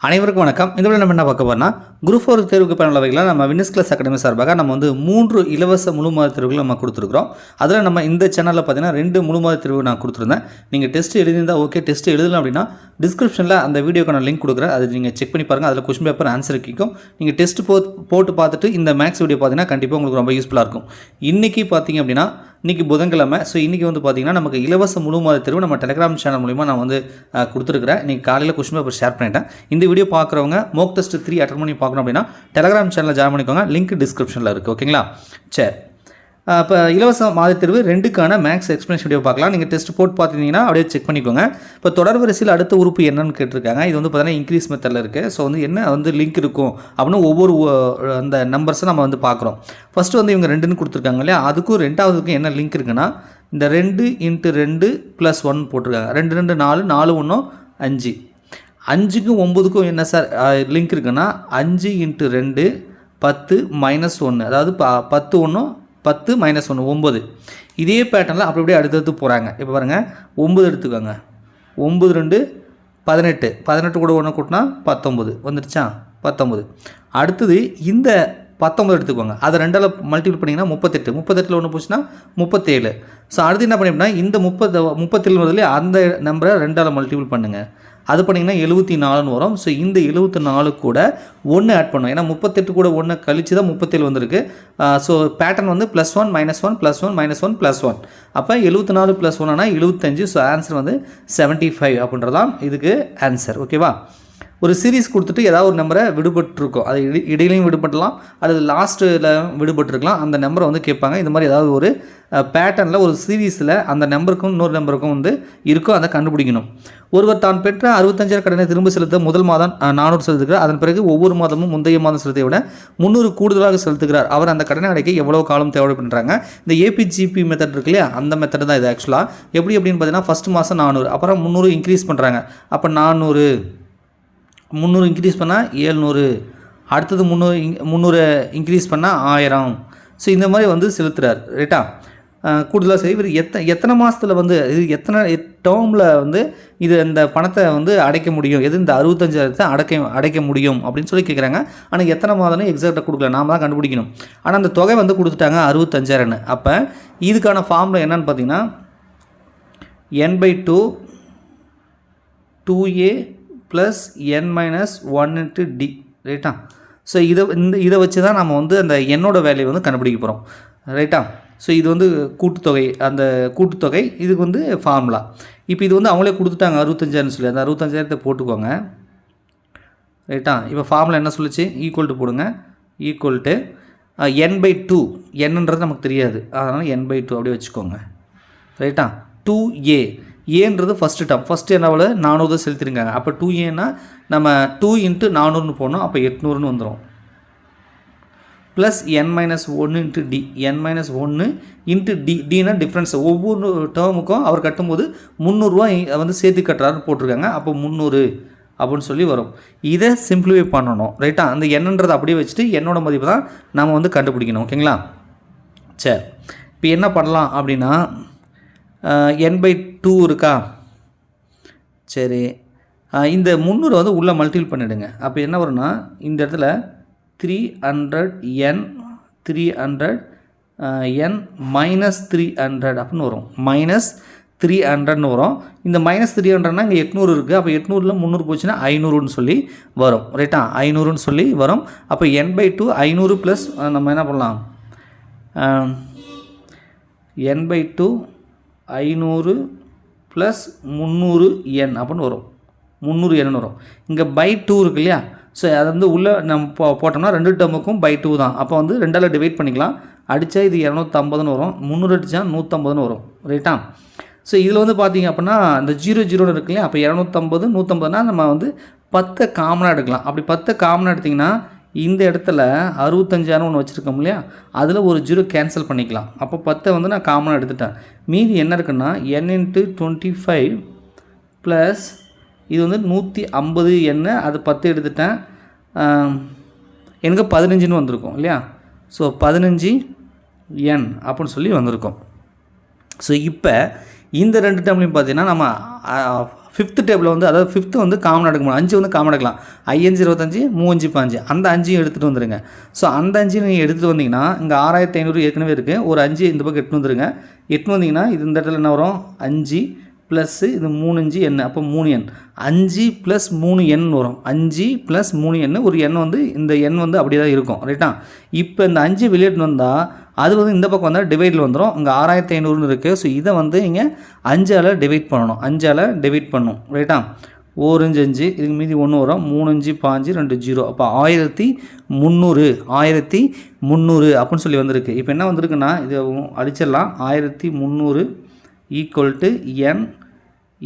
அனைவருக்கும் வணக்கம். இந்த வீடியோவில் நம்ம என்ன பார்க்க போறோம்னா குரூப் 4 தேர்வுக்கு பயனுள்ளவைகளை நம்ம வின்னர்ஸ் கிளாஸ் அகாடமி சார்பாக நம்ம வந்து 3 இலவச முழு மாத தேர்வுகள் நம்ம கொடுத்துருக்கோம். அதில் நம்ம இந்த சேனலில் பார்த்தீங்கன்னா 2 முழு மாத தேர்வு நான் கொடுத்துருந்தேன். நீங்கள் டெஸ்ட் எழுதியிருந்தால் ஓகே, டெஸ்ட் எழுதலாம் அப்படின்னா டிஸ்கிரிப்ஷனில் அந்த வீடியோக்கான லிங்க் கொடுக்குறேன். அதை நீங்கள் செக் பண்ணி பாருங்கள். அதில் கொஸ்டின் பேப்பர் ஆன்சர் இருக்கும். நீங்கள் டெஸ்ட் போட்டு பார்த்துட்டு இந்த மேக்ஸ் வீடியோ பார்த்தீங்கன்னா கண்டிப்பாக உங்களுக்கு ரொம்ப யூஸ்ஃபுல்லாக இருக்கும். இன்றைக்கி பார்த்தீங்க அப்படின்னா இன்றைக்கி புதன்கிழமை. ஸோ இன்றைக்கி வந்து பார்த்திங்கன்னா நமக்கு இலவச முழு மாத தேர்வு நம்ம டெலிகிராம் சேனல் மூலிமா நான் வந்து கொடுத்துருக்கிறேன். இன்றைக்கி காலையில் கொஸ்டின் பேப்பர் ஷேர் பண்ணிட்டேன். இந்த வீடியோ பார்க்குறவங்க மோக் டெஸ்ட் 3 அட்டன் பண்ணி பார்க்கணும் அப்படின்னா டெலிகிராம் சேனலில் ஜாயின் பண்ணிக்கோங்க. லிங்க் டிஸ்கிரிப்ஷனில் இருக்குது. ஓகேங்களா? சரி, இப்போ இலவச மாத தேர்வு 2க்கான மேக்ஸ் எக்ஸ்பிளேஷன் வீடியோ பார்க்கலாம். நீங்கள் டெஸ்ட் போட்டு பார்த்துருந்தீங்கன்னா அப்படியே செக் பண்ணிக்கோங்க. இப்போ தொடர் வரிசையில் அடுத்த உறுப்பு என்னன்னு கேட்டிருக்காங்க. இது வந்து பார்த்தீங்கன்னா இன்க்ரீஸ் மெத்தடில் இருக்குது. ஸோ வந்து என்ன வந்து லிங்க் இருக்கும் அப்படின்னு ஒவ்வொரு அந்த நம்பர்ஸை நம்ம வந்து பார்க்குறோம். ஃபஸ்ட்டு வந்து இவங்க 2ன்னு கொடுத்துருக்காங்க இல்லையா, அதுக்கும் 2வதுக்கும் என்ன லிங்க் இருக்குன்னா இந்த 2 × 2 + 1 போட்டிருக்காங்க. 2 2 4 4 1 5. 5க்கும் 9க்கும் என்ன சார் லிங்க் இருக்குன்னா 5 × 2 10 - 1, அதாவது 10 1 10 - 1 9. இதே பேட்டர்னில் அப்படியே அடுத்தடுத்து போகிறாங்க. இப்போ பாருங்கள், 9 எடுத்துக்கோங்க. 9 2 18. 18 கூட 1 கூட்டினா 19 வந்துடுச்சா? 19. அடுத்தது இந்த 19 எடுத்துக்கோங்க. அதை 2ஆல் மல்டிபிள் பண்ணிங்கன்னா 38. 38ல் 1 போச்சுன்னா 37. ஸோ அடுத்து என்ன பண்ணிங்கன்னா இந்த 37 வருதுலேயே அந்த நம்பரை 2ஆல் மல்டிபிள் பண்ணுங்கள். அது பண்ணிங்கன்னா 74ன்னு வரும். ஸோ இந்த 74 கூட 1 ஆட் பண்ணும். ஏன்னா 38 கூட 1 கழிச்சு தான் 37 வந்திருக்கு. ஸோ பேட்டர்ன் வந்து +1 - 1 +1 - 1 +1. அப்போ 74 + 1 75. ஸோ ஆன்சர் வந்து 75 அப்படின்றதான் இதுக்கு ஆன்சர். ஓகேவா? ஒரு சீரீஸ் கொடுத்துட்டு ஏதாவது ஒரு நம்பரை விடுபட்டுருக்கும். அது இடையிலையும் விடுபட்டலாம், அல்லது லாஸ்ட்டில் விடுபட்டுருக்கலாம். அந்த நம்பரை வந்து கேட்பாங்க. இந்த மாதிரி ஏதாவது ஒரு பேட்டர்னில் ஒரு சீரீஸில் அந்த நம்பருக்கும் இன்னொரு நம்பருக்கும் வந்து இருக்கோ அதை கண்டுபிடிக்கணும். ஒருவர் தான் பெற்ற 65,000 கடனை திரும்ப செலுத்த முதல் மாதம் 400 செலுத்துகிறார். அதன் பிறகு ஒவ்வொரு மாதமும் முந்தைய மாதம் செலுத்திய விட 300 கூடுதலாக செலுத்துகிறார். அவர் அந்த கடனை அடைக்க எவ்வளோ காலம் தேவைப்படுறாங்க? இந்த ஏபிஜிபி மெத்தட் இருக்கு இல்லையா, அந்த மெத்தட் தான் இது. ஆக்சுவலாக எப்படி அப்படின்னு பார்த்தீங்கன்னா ஃபஸ்ட் மாதம் 400, அப்புறம் 300 இன்க்ரீஸ் பண்ணுறாங்க. அப்போ 400 300 இன்க்ரீஸ் பண்ணால் 700, அடுத்தது 300 இன்க்ரீஸ் பண்ணால் 1000. ஸோ இந்த மாதிரி வந்து செலுத்துகிறார். ரைட்டா? கூடுதலாக சரி. இவர் எத்தனை மாதத்தில் வந்து இது எத்தனை டேர்மில் வந்து இது இந்த பணத்தை வந்து அடைக்க முடியும், எது இந்த 65,000 அடைக்க முடியும் அப்படின்னு சொல்லி கேட்குறாங்க. ஆனால் எத்தனை மாதம்னு எக்ஸாக்டாக கொடுக்கல, நாம் தான் கண்டுபிடிக்கணும். ஆனால் அந்த தொகை வந்து கொடுத்துட்டாங்க 65,000ன்னு. அப்போ இதுக்கான ஃபார்முலா என்னன்னு பார்த்தீங்கன்னா n/2 2a + n - 1 × d. ரைட்டா? ஸோ இதை வச்சு தான் நம்ம வந்து அந்த என்னோட வேல்யூ வந்து கண்டுபிடிக்க போகிறோம். ரைட்டா? ஸோ இது வந்து கூட்டுத்தொகை, அந்த கூட்டுத்தொகை இதுக்கு வந்து ஃபார்முலா. இப்போ இது வந்து அவங்களே கொடுத்துட்டாங்க 65,000 சொல்லி, அந்த 65,000 போட்டுக்கோங்க. ரைட்டா? இப்போ ஃபார்முலா என்ன சொல்லிச்சு? ஈக்குவல் டு போடுங்க. Equal to n/2. என்னன்றது நமக்கு தெரியாது, அதனால் n/2 அப்படியே வச்சுக்கோங்க. ரைட்டா? 2a. ஏன்றது ஃபஸ்ட்டு டேர்ம். ஃபஸ்ட்டு என்னவில் 400 செலுத்திருக்காங்க. அப்போ 2a நம்ம 2 × 400ன்னு போனோம். அப்போ 800ன்னு வந்துடும். Plus n - 1 × d. n - 1 × d. dனா difference. ஒவ்வொரு டேர்முக்கும் அவர் கட்டும்போது 300 ரூபா வந்து சேர்த்து கட்டுறாருன்னு போட்டிருக்காங்க. அப்போ 300 அப்படின்னு சொல்லி வரும். இதை சிம்பிளிஃபை பண்ணணும். ரைட்டா? அந்த என்னன்றதை அப்படியே வச்சுட்டு என்னோட மதிப்பு தான் நம்ம வந்து கண்டுபிடிக்கணும். ஓகேங்களா? சரி, இப்போ என்ன பண்ணலாம் அப்படின்னா n/2 இருக்கா? சரி, இந்த 300 வந்து உள்ளே மல்டிபிள் பண்ணிவிடுங்க. அப்போ என்ன வரும்னா இந்த இடத்துல 300n 300 n - 300 அப்படின்னு வரும். -300ன்னு வரும். இந்த -300னா இங்கே 800 இருக்குது. அப்போ 800ல் 300 போச்சுன்னா 500ன்னு சொல்லி வரும். ரைட்டா? 500ன்னு சொல்லி வரும். அப்போ n/2 500 ப்ளஸ் நம்ம என்ன பண்ணலாம், n/2 500 + 300n அப்படின்னு வரும். 300n வரும். இங்கே /2 இருக்கு இல்லையா? ஸோ அதை வந்து உள்ளே நம்ம போட்டோம்னா 2 டேர்முக்கும் /2 தான். அப்போ வந்து 2ஆல் டிவைட் பண்ணிக்கலாம். அடித்தா இது 250ன்னு வரும். 300 அடித்தா 150ன்னு வரும். ரைட்டா? ஸோ இதில் வந்து பார்த்திங்க அப்படின்னா இந்த 0 0ன்னு இருக்கு இல்லையா? அப்போ 250 150னா நம்ம வந்து 10 காமனாக எடுக்கலாம். அப்படி 10 காமனாக எடுத்திங்கன்னா இந்த இடத்துல 65,000 ஒன்று வச்சுருக்கோம் இல்லையா, அதில் ஒரு 0 கேன்சல் பண்ணிக்கலாம். அப்போ 10 வந்து நான் காமனாக எடுத்துட்டேன். மீதி என்ன இருக்குன்னா n × 25 ப்ளஸ் இது வந்து 150n, அது 10 எடுத்துட்டேன். எனக்கு 15ன்னு வந்திருக்கும் இல்லையா? ஸோ 15n அப்படின்னு சொல்லி வந்திருக்கும். ஸோ இப்போ இந்த 2 டேர்ம்லையும் பார்த்தீங்கன்னா நம்ம ஃபிஃப்த் டேபிள் வந்து அதாவது ஃபிஃப்த்து வந்து காமன் எடுக்க முடியும், 5 வந்து காமன் எடுக்கலாம். 5 25 3 5 அந்த 5 எடுத்துகிட்டு வந்துடுங்க. ஸோ அந்த 5 நீங்கள் எடுத்துகிட்டு வந்தீங்கன்னா இங்கே 6500 ஏற்கனவே இருக்குது, ஒரு 5 இந்த பக்கம் எட்டு வந்துடுங்க. எட்டு வந்தீங்கன்னா இது இந்த இடத்துல என்ன வரும், 5 ப்ளஸ்ஸு இது 3 5 எண், அப்போ 3 எண், 5 + 3 எண் வரும். 5 + 3 எண், ஒரு எண் வந்து இந்த எண் வந்து அப்படியே தான் இருக்கும். ரைட்டா? இப்போ இந்த 5 வெளியேட்டு வந்தால் அது வந்து இந்த பக்கம் வந்தால் டிவைடில் வந்துடும். இங்கே 6500 இருக்குது. ஸோ இதை வந்து இங்கே 5ஆல் டிவைட் பண்ணணும், 5ஆல் டிவைட் பண்ணணும். ரைட்டா? 1 5 5 இதுக்கு மீதி 1 வரும், 3 5 5 2 0, அப்போ 1300 அப்படின்னு சொல்லி வந்திருக்கு. இப்போ என்ன வந்திருக்குன்னா இது அடிச்சிடலாம். 1300 = n ×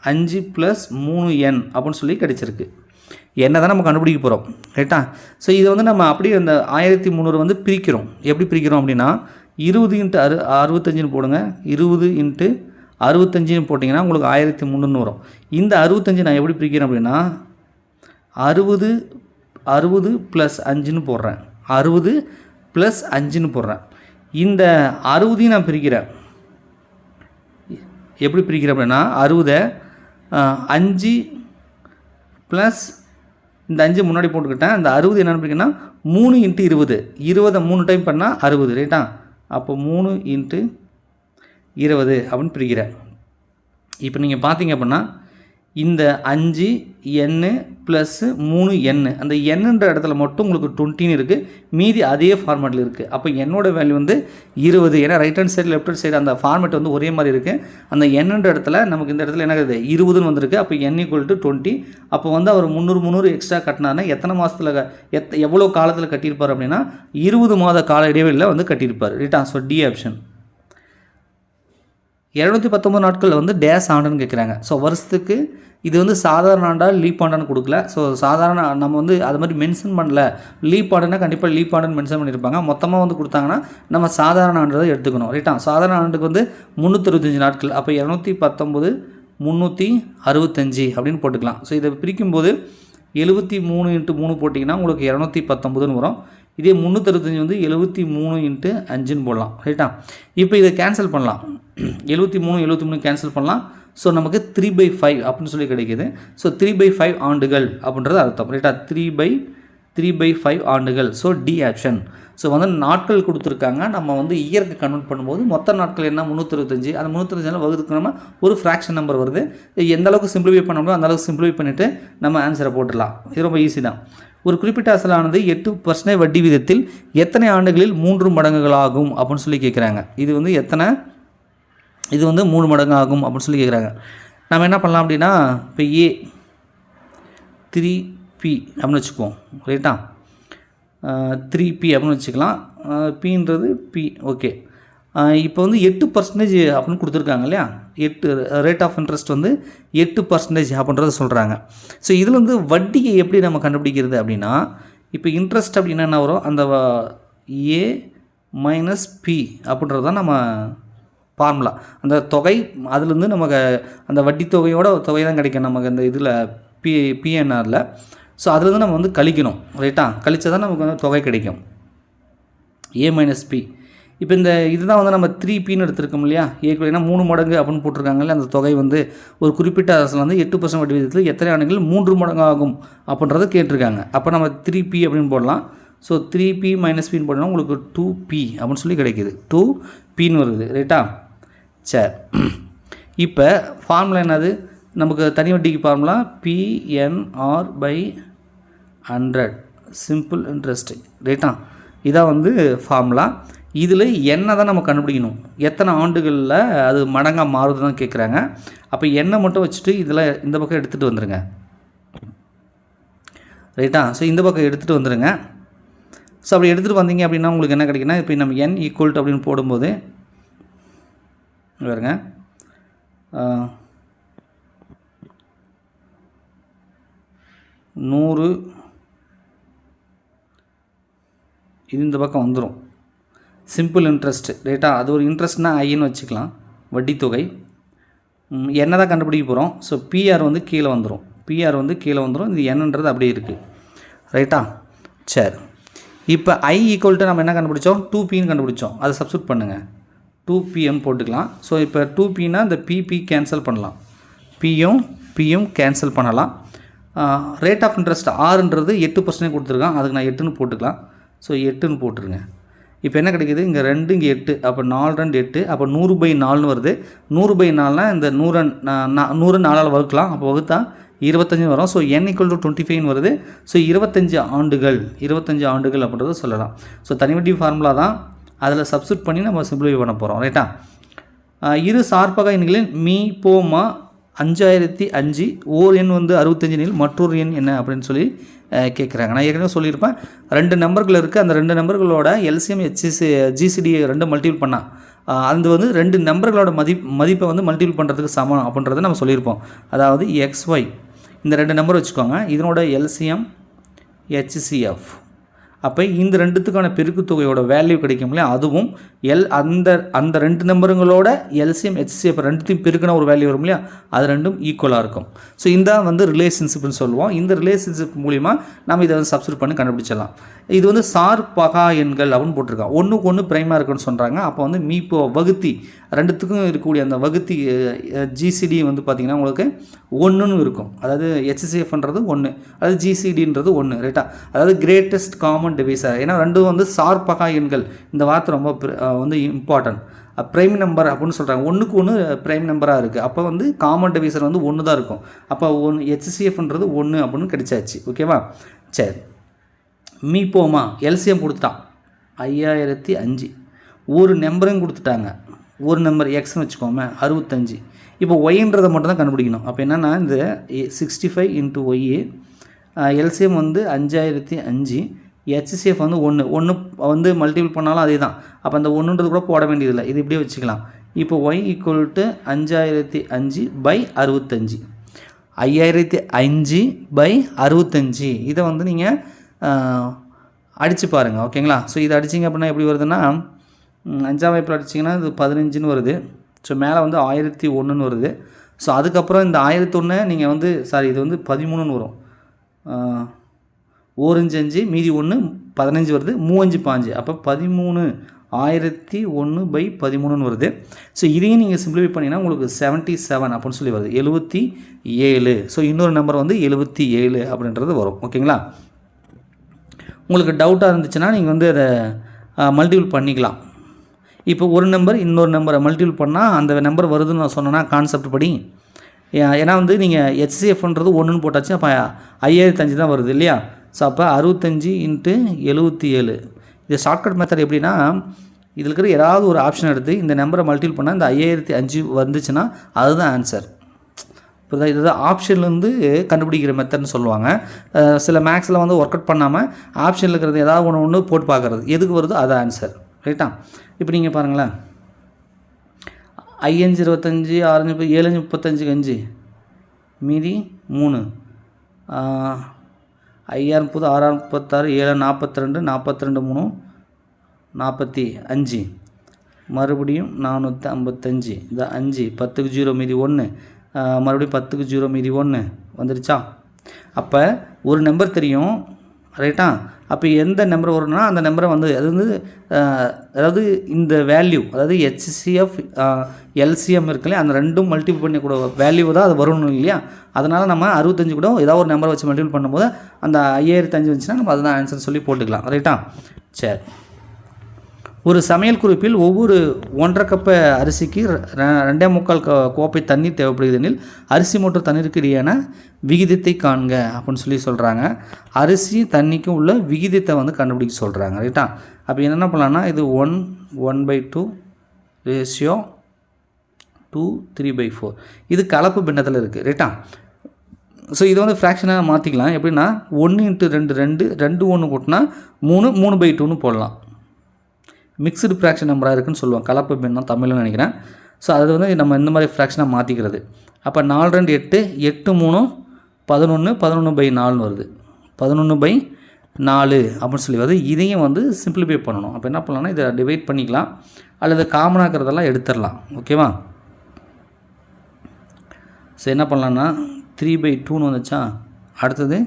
5 + 3n அப்படின்னு சொல்லி கிடச்சிருக்கு. என்ன தான் நம்ம கண்டுபிடிக்க போகிறோம். ரைட்டா? ஸோ இதை வந்து நம்ம அப்படியே அந்த 1300 வந்து பிரிக்கிறோம். எப்படி பிரிக்கிறோம் அப்படின்னா 20 × 65 போடுங்க. 20 × 65 போட்டிங்கன்னா உங்களுக்கு 1300 வரும். இந்த 65 நான் எப்படி பிரிக்கிறேன் அப்படின்னா 60 + 5 போடுறேன். 60 + 5 போடுறேன். இந்த 60 நான் பிரிக்கிறேன். எப்படி பிரிக்கிறேன் அப்படின்னா 60 5 ப்ளஸ் இந்த 5 முன்னாடி போட்டுக்கிட்டேன். அந்த 60 என்னென்னு பிரிக்கிறேன்னா 3 × 20, 20 3 டைம் பண்ணால் 60. ரைட்டா? அப்போ 3 × 20 அப்படின்னு பிரிக்கிறேன். இப்போ நீங்கள் பார்த்தீங்க அப்படின்னா இந்த 5 n + 3 n, அந்த என்னன்ற இடத்துல மட்டும் உங்களுக்கு 20 இருக்குது, மீதி அதே ஃபார்மேட்டில் இருக்குது. அப்போ என்னோட வேல்யூ வந்து 20. ஏன்னா right hand side left hand side அந்த ஃபார்மேட் வந்து ஒரே மாதிரி இருக்குது. அந்த என்னன்ற இடத்துல நமக்கு இந்த இடத்துல என்ன இருக்குது 20ன்னு வந்திருக்கு. அப்போ n = 20. அப்போ வந்து அவர் 300 எக்ஸ்ட்ரா கட்டினாருன்னா எத்தனை மாதத்தில் எவ்வளோ காலத்தில் கட்டியிருப்பார் அப்படின்னா 20 மாத கால இடைவெளியில் வந்து கட்டியிருப்பார். ரைட்டா? So D option. 219 நாட்கள் வந்து டேஸ் ஆண்டுன்னு கேட்குறாங்க. ஸோ வருஷத்துக்கு இது வந்து சாதாரண ஆண்டா லீப் ஆண்டான்னு கொடுக்கல. ஸோ சாதாரண நம்ம வந்து அது மாதிரி மென்ஷன் பண்ணல. லீப் ஆண்டுனா கண்டிப்பாக லீப் ஆண்டுன்னு மென்ஷன் பண்ணியிருப்பாங்க. மொத்தமாக வந்து கொடுத்தாங்கன்னா நம்ம சாதாரண ஆண்டு தான் எடுத்துக்கணும். ரைட்டா? சாதாரண ஆண்டுக்கு வந்து 365 நாட்கள். அப்போ 219 365 அப்படின்னு போட்டுக்கலாம். ஸோ இதை பிரிக்கும்போது 73 × 3 போட்டிங்கன்னா உங்களுக்கு 219ன்னு வரும். இதே 365 வந்து 73 × 5ன்னு போடலாம். ரைட்டா? இப்போ இதை கேன்சல் பண்ணலாம். 73 கேன்சல் பண்ணலாம். ஸோ நமக்கு 3/5 அப்படின்னு சொல்லி கிடைக்கிது. ஸோ 3/5 ஆண்டுகள் அப்படின்றது அர்த்தம். ரைட்டா? 3/5 ஆண்டுகள். So D option. ஸோ வந்து நாட்கள் கொடுத்துருக்காங்க. நம்ம வந்து இயருக்கு கன்வெர்ட் பண்ணும்போது மொத்த நாட்கள் என்ன 365, அந்த 365 வகுத்துக்கு நம்ம ஒரு ஃப்ராக்ஷன் நம்பர் வருது. எந்த அளவுக்கு சிம்பிளிஃபை பண்ண முடியும் அந்த அளவுக்கு சிம்பிளிஃபை பண்ணிவிட்டு நம்ம ஆன்சரை போட்டுடலாம். இது ரொம்ப ஈஸி தான். ஒரு குறிப்பிட்ட அசலானது 8% வட்டி விதத்தில் எத்தனை ஆண்டுகளில் 3 மடங்குகளாகும் அப்படின்னு சொல்லி கேட்குறாங்க. இது வந்து இது வந்து 3 மடங்கு ஆகும் அப்படின்னு சொல்லி கேட்குறாங்க. நம்ம என்ன பண்ணலாம் அப்படின்னா இப்போ A 3P அப்படின்னு வச்சுக்குவோம். ரைட்டா? 3P அப்படின்னு வச்சுக்கலாம். Pன்றது P. ஓகே. இப்போ வந்து 8% அப்படின்னு கொடுத்துருக்காங்க இல்லையா? 8 ரேட் ஆஃப் இன்ட்ரெஸ்ட் வந்து 8% அப்படின்றத சொல்கிறாங்க. ஸோ இதில் வந்து வட்டியை எப்படி நம்ம கண்டுபிடிக்கிறது அப்படின்னா இப்போ இன்ட்ரெஸ்ட் அப்படின்னா என்ன வரும், அந்த A - P அப்படின்றது தான் நம்ம ஃபார்முலா. அந்த தொகை அதுலேருந்து நமக்கு அந்த வட்டி தொகையோட தொகை தான் கிடைக்கும் நமக்கு அந்த இதில் பிஎன்ஆரில். ஸோ அதுலேருந்து நம்ம வந்து கழிக்கணும். ரைட்டா? கழிச்சா தான் நமக்கு வந்து தொகை கிடைக்கும். A - P. இப்போ இந்த இதுதான் வந்து நம்ம 3Pன்னு எடுத்துருக்கோம் இல்லையா? ஏன்னா 3 மடங்கு அப்படின்னு போட்டிருக்காங்கல்ல. அந்த தொகை வந்து ஒரு குறிப்பிட்ட அரசில் வந்து 8% வட்டி விகிதத்தில் எத்தனை ஆண்டுகள் 3 மடங்கு ஆகும் அப்படின்றத கேட்டிருக்காங்க. அப்போ நம்ம 3P அப்படின்னு போடலாம். ஸோ 3P - Pன்னு போட்டோம்னா உங்களுக்கு 2P அப்படின்னு சொல்லி கிடைக்கிது. 2Pன்னு வருது. ரைட்டா? சரி. இப்போ ஃபார்முலா என்னது, நமக்கு தனி வட்டிக்கு ஃபார்முலா PNR/100 சிம்பிள் இன்ட்ரெஸ்ட். ரைட்டா? இதான் வந்து ஃபார்முலா. இதில் என்ன தான் நம்ம கண்டுபிடிக்கணும், எத்தனை ஆண்டுகளில் அது மடங்காக மாறுது தான் கேட்குறாங்க. அப்போ எண்ணெய் மட்டும் வச்சுட்டு இதில் இந்த பக்கம் எடுத்துகிட்டு வந்துடுங்க. ரைட்டா? ஸோ இந்த பக்கம் எடுத்துகிட்டு வந்துடுங்க. ஸோ அப்படி எடுத்துகிட்டு வந்தீங்க அப்படின்னா உங்களுக்கு என்ன கிடைக்குன்னா இப்போ நம்ம n = அப்படின்னு போடும்போது பாருங்க 100 இது இந்த பக்கம் வந்துடும். Simple interest. ரைட்டா? அது ஒரு இன்ட்ரெஸ்ட்னா ஐன்னு வச்சுக்கலாம். வட்டி தொகை என்ன தான் கண்டுபிடிக்க போகிறோம். ஸோ பிஆர் வந்து கீழே வந்துடும். இது என்னன்றது அப்படியே இருக்குது. ரைட்டா? சரி. இப்போ I = நம்ம என்ன கண்டுபிடிச்சோம், 2Pன்னு கண்டுபிடிச்சோம். அதை சப்ஸ்டியூட் பண்ணுங்கள். 2Pன்னு போட்டுக்கலாம். ஸோ இப்போ 2Pனா இந்த PP கேன்சல் பண்ணலாம். பியும் கேன்சல் பண்ணலாம். ரேட் ஆஃப் இன்ட்ரெஸ்ட் ஆறுன்றது 8% கொடுத்துருக்கான், அதுக்கு நான் 8ன்னு போட்டுக்கலாம். ஸோ 8ன்னு போட்டுருங்க. இப்போ என்ன கிடைக்கிது, இங்கே 2 இங்கே 8, அப்போ 4 2 8, அப்போ 100/4ன்னு வருது. 100/4னா இந்த 100 4ஆல் வகுக்கலாம், அப்போ வகுத்தா 25 வரும். ஸோ n = 25 வருது. ஸோ 25 ஆண்டுகள் அப்படின்றத சொல்லலாம். ஸோ தனிவட்டி ஃபார்முலா தான், அதில் சப்ஸ்டியூட் பண்ணி நம்ம சிம்பிளிஃபை பண்ண போகிறோம். ரைட்டா? இரு சார்பக எண்களின் மீ/மா 5005, ஓர் எண் வந்து 65 எனில் மற்றொரு எண் என்ன அப்படின்னு சொல்லி கேட்குறாங்க. நான் ஏற்கனவே சொல்லியிருப்பேன், 2 நம்பர்கள் இருக்குது, அந்த 2 நம்பர்களோட எல்சிஎம் ஜிசிடி 2 மல்டிபிள் பண்ணால் அது வந்து 2 நம்பர்களோட மதிப்பை வந்து மல்டிபிள் பண்ணுறதுக்கு சமம் அப்படின்றத நம்ம சொல்லியிருப்போம். அதாவது XY இந்த 2 நம்பர் வச்சுக்கோங்க, இதனோட எல்சிஎம் HCF. அப்போ இந்த ரெண்டுத்துக்கான பெருக்கு தொகையோட வேல்யூ கிடைக்கும் இல்லையா, அதுவும் அந்த 2 நம்பருங்களோட எல்சிஎம் HCF ரெண்டுத்தையும் பெருக்கின ஒரு வேல்யூ வரும் இல்லையா, அது ரெண்டும் ஈக்குவலாக இருக்கும். ஸோ இந்த வந்து ரிலேஷன்ஷிப்னு சொல்லுவோம். இந்த ரிலேஷன்ஷிப் மூலிமா நம்ம இதை வந்து சப்ஸ்டியூட் பண்ணி கண்டுபிடிச்சிடலாம். இது வந்து சார்பகா எண்கள் அப்படின்னு போட்டிருக்காங்க. ஒன்றுக்கு ஒன்று பிரைமாக இருக்குன்னு சொல்கிறாங்க. அப்போ வந்து மீப்போ வகுத்தி ரெண்டுத்துக்கும் இருக்கக்கூடிய அந்த வகுத்தி ஜிசிடி வந்து பார்த்திங்கன்னா உங்களுக்கு 1ன்னு இருக்கும். அதாவது HCFன்றது 1, அதாவது ஜிசிடின்றது 1. ரைட்டா? அதாவது கிரேட்டஸ்ட் காமன் டிவைசர். ஏன்னா ரெண்டும் வந்து சார்பகா எண்கள். இந்த வார்த்தை ரொம்ப வந்து இம்பார்ட்டன்ட். ப்ரைம் நம்பர் அப்படின்னு சொல்கிறாங்க. ஒன்றுக்கு ஒன்று ப்ரைம் நம்பராக இருக்குது. அப்போ வந்து காமன் டிவைசர் வந்து 1 தான் இருக்கும். அப்போ HCFன்றது 1 அப்படின்னு கிடைச்சாச்சு. ஓகேவா? சரி, மீப்போமா எல்சிஎம் கொடுத்துட்டான் 5005, ஒரு நம்பரையும் கொடுத்துட்டாங்க. ஒரு நம்பர் எக்ஸ்னு வச்சுக்கோமே 65. இப்போ ஒய்ன்றதை மட்டும் தான் கண்டுபிடிக்கணும். அப்போ என்னென்னா இந்த 65 × Y எல்சிஎம் வந்து 5005, HCF வந்து 1 வந்து மல்டிபிள் பண்ணாலும் அதே தான். அப்போ அந்த 1ன்றது கூட போட வேண்டியதில்லை, இது இப்படியே வச்சுக்கலாம். இப்போ Y = 5005/65, 5005/65. இதை வந்து நீங்கள் அடித்து பாருங்கள். ஓகேங்களா? ஸோ இதை அடிச்சிங்க அப்படின்னா எப்படி வருதுன்னா, 5ஆம் வாய்ப்பில் அடிச்சிங்கன்னா இது 15ன்னு வருது. ஸோ மேலே வந்து 1001ன்னு வருது. ஸோ அதுக்கப்புறம் இந்த 1001 நீங்கள் வந்து இது வந்து 13ன்னு வரும். 1 மீதி 1 15 வருது, 3 5 அப்போ 1001/13ன்னு வருது. ஸோ இதையும் நீங்கள் சிம்பிளிஃபை பண்ணிங்கன்னா உங்களுக்கு 77 அப்படின்னு சொல்லி வருது, 77. ஸோ இன்னொரு நம்பர் வந்து 77 அப்படின்றது வரும். ஓகேங்களா? உங்களுக்கு டவுட்டாக இருந்துச்சுன்னா நீங்கள் வந்து அதை மல்டிபிள் பண்ணிக்கலாம். இப்போ ஒரு நம்பர் இன்னொரு நம்பரை மல்டிபிள் பண்ணால் அந்த நம்பர் வருதுன்னு நான் சொன்னேன்னா கான்செப்ட் படி. ஏன்னா வந்து நீங்கள் HCFன்றது 1ன்னு போட்டாச்சு, அப்போ 5005 தான் வருது இல்லையா? ஸோ அப்போ 65 × 77. இது ஷார்ட்கட் மெத்தட் எப்படின்னா, இதில் இருக்கிற ஏதாவது ஒரு ஆப்ஷன் எடுத்து இந்த நம்பரை மல்டிபிள் பண்ணால் இந்த 5005 வந்துச்சுன்னா அதுதான் ஆன்சர். இப்போ இதுதான் ஆப்ஷன்லேருந்து கண்டுபிடிக்கிற மெத்தட்னு சொல்லுவாங்க. சில மேக்ஸில் வந்து ஒர்க் அவுட் பண்ணாமல் ஆப்ஷனில் இருக்கிறது ஏதாவது ஒன்று போட்டு பார்க்குறது, எதுக்கு வருதோ அது ஆன்சர். ரைட்டா? இப்போ நீங்கள் பாருங்களேன், 5 25, 6 7 35 5 மீதி 3, 5 30, 6 36, 7 42, 42 3 45, மறுபடியும் 455, இந்த 5 10க்கு 0 மீதி 1, மறுபடியும் 10க்கு 0 மீதி 1 வந்துருச்சா? அப்போ ஒரு நம்பர் தெரியும். ரைட்டா? அப்போ எந்த நம்பர் வரும்னா அந்த நம்பரை வந்து அது வந்து அதாவது இந்த வேல்யூ, அதாவது HCF எல்சிஎம் இருக்குல்லையா, அந்த ரெண்டும் மல்டிபிள் பண்ணக்கூடிய வேல்யூ தான் அது வரணும் இல்லையா? அதனால் நம்ம 65 கூட ஏதாவது ஒரு நம்பரை வச்சு மல்டிபிள் பண்ணும்போது அந்த 5005 வந்துச்சுன்னா நம்ம அதுதான் ஆன்சர் சொல்லி போட்டுக்கலாம். ரைட்டா? சரி, ஒரு சமையல் குறிப்பில் ஒவ்வொரு 1.5 கப் அரிசிக்கு 2.25 கோப்பை தண்ணீர் தேவைப்படுகிறது எனில் அரிசி மற்றும் தண்ணீருக்கு இடையான விகிதத்தை காண்க அப்படின்னு சொல்லி சொல்கிறாங்க. அரிசி தண்ணிக்கும் உள்ள விகிதத்தை வந்து கண்டுபிடிக்க சொல்கிறாங்க. ரைட்டா? அப்போ என்னென்ன பண்ணலான்னா, இது 1/2 ரேஷியோ 2 3/4. இது கலப்பு பின்னத்தில் இருக்குது. ரைட்டா? ஸோ இதை வந்து ஃப்ராக்ஷனாக மாற்றிக்கலாம். எப்படின்னா 1 × 2 2 1 கூட்டினா 3 3/2ன்னு போடலாம். மிக்ஸ்டு ஃப்ராக்ஷன் நம்பராக இருக்குதுன்னு சொல்லுவாங்க, கலப்பு பின்னம் தமிழ்னு நினைக்கிறேன். ஸோ அது வந்து நம்ம இந்த மாதிரி ஃப்ராக்ஷனாக மாற்றிக்கிறது. அப்போ 4 2 8 8 3 11 11/4ன்னு வருது, 11/4 அப்படின்னு சொல்லி வருது. இதையும் வந்து சிம்பிளிஃபை பண்ணணும். அப்போ என்ன பண்ணலாம்னா இதை டிவைட் பண்ணிக்கலாம், அல்லது காமனாக்கிறதெல்லாம் எடுத்துடலாம். ஓகேவா? ஸோ என்ன பண்ணலான்னா 3/2ன்னு வந்துச்சா? அடுத்தது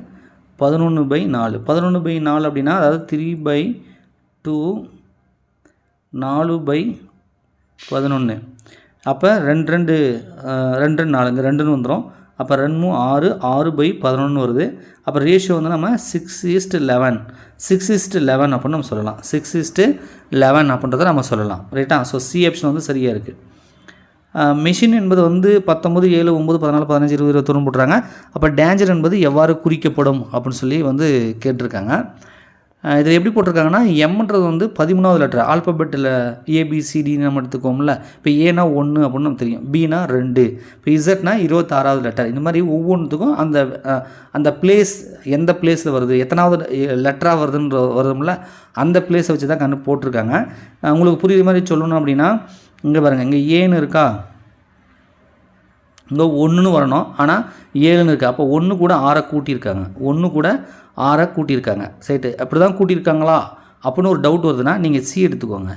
11/4. 11/4 அப்படின்னா அதாவது 3/2 4/11. அப்போ 2 2 2 4 இங்கே 2ன்னு வந்துடும். அப்போ 2 6 6/11 வருது. அப்போ ரேஷியோ வந்து நம்ம 6:11 6:11 அப்படின்னு நம்ம சொல்லலாம். 6:11 அப்படின்றத நம்ம சொல்லலாம். ரைட்டா? ஸோ சி ஆப்ஷன் வந்து சரியாக இருக்குது. மெஷின் என்பது வந்து 19 7 9 14 15 20 21 போட்டுறாங்க. அப்போ டேஞ்சர் என்பது எவ்வாறு குறிக்கப்படும் அப்படின்னு சொல்லி வந்து கேட்டிருக்காங்க. இதில் எப்படி போட்டிருக்காங்கன்னா எம்ன்றது வந்து 13வது லெட்டர் ஆல்பபெட்டில் ஏபிசிடின்னு நம்ம எடுத்துக்கோம்ல. இப்போ ஏனா 1 அப்படின்னு நமக்கு தெரியும், பினா 2, இப்போ இசட்னா 26வது லெட்டர். இந்த மாதிரி ஒவ்வொன்றுத்துக்கும் அந்த பிளேஸ் எந்த பிளேஸில் வருது, எத்தனாவது லெட்டராக வருதுன்ற வருதும்ல, அந்த பிளேஸை வச்சு தான் போட்டிருக்காங்க. உங்களுக்கு புரியுற மாதிரி சொல்லணும் அப்படின்னா இங்கே பாருங்கள், இங்கே ஏன்னு இருக்கா, இங்கே 1ன்னு வரணும், ஆனால் 7ன்னு இருக்குது. அப்போ 1 கூட 6 கூட்டியிருக்காங்க, 1 கூட 6 கூட்டியிருக்காங்க. சைட்டு அப்படி தான் கூட்டியிருக்காங்களா அப்படின்னு ஒரு டவுட் வருதுன்னா நீங்கள் சி எடுத்துக்கோங்க.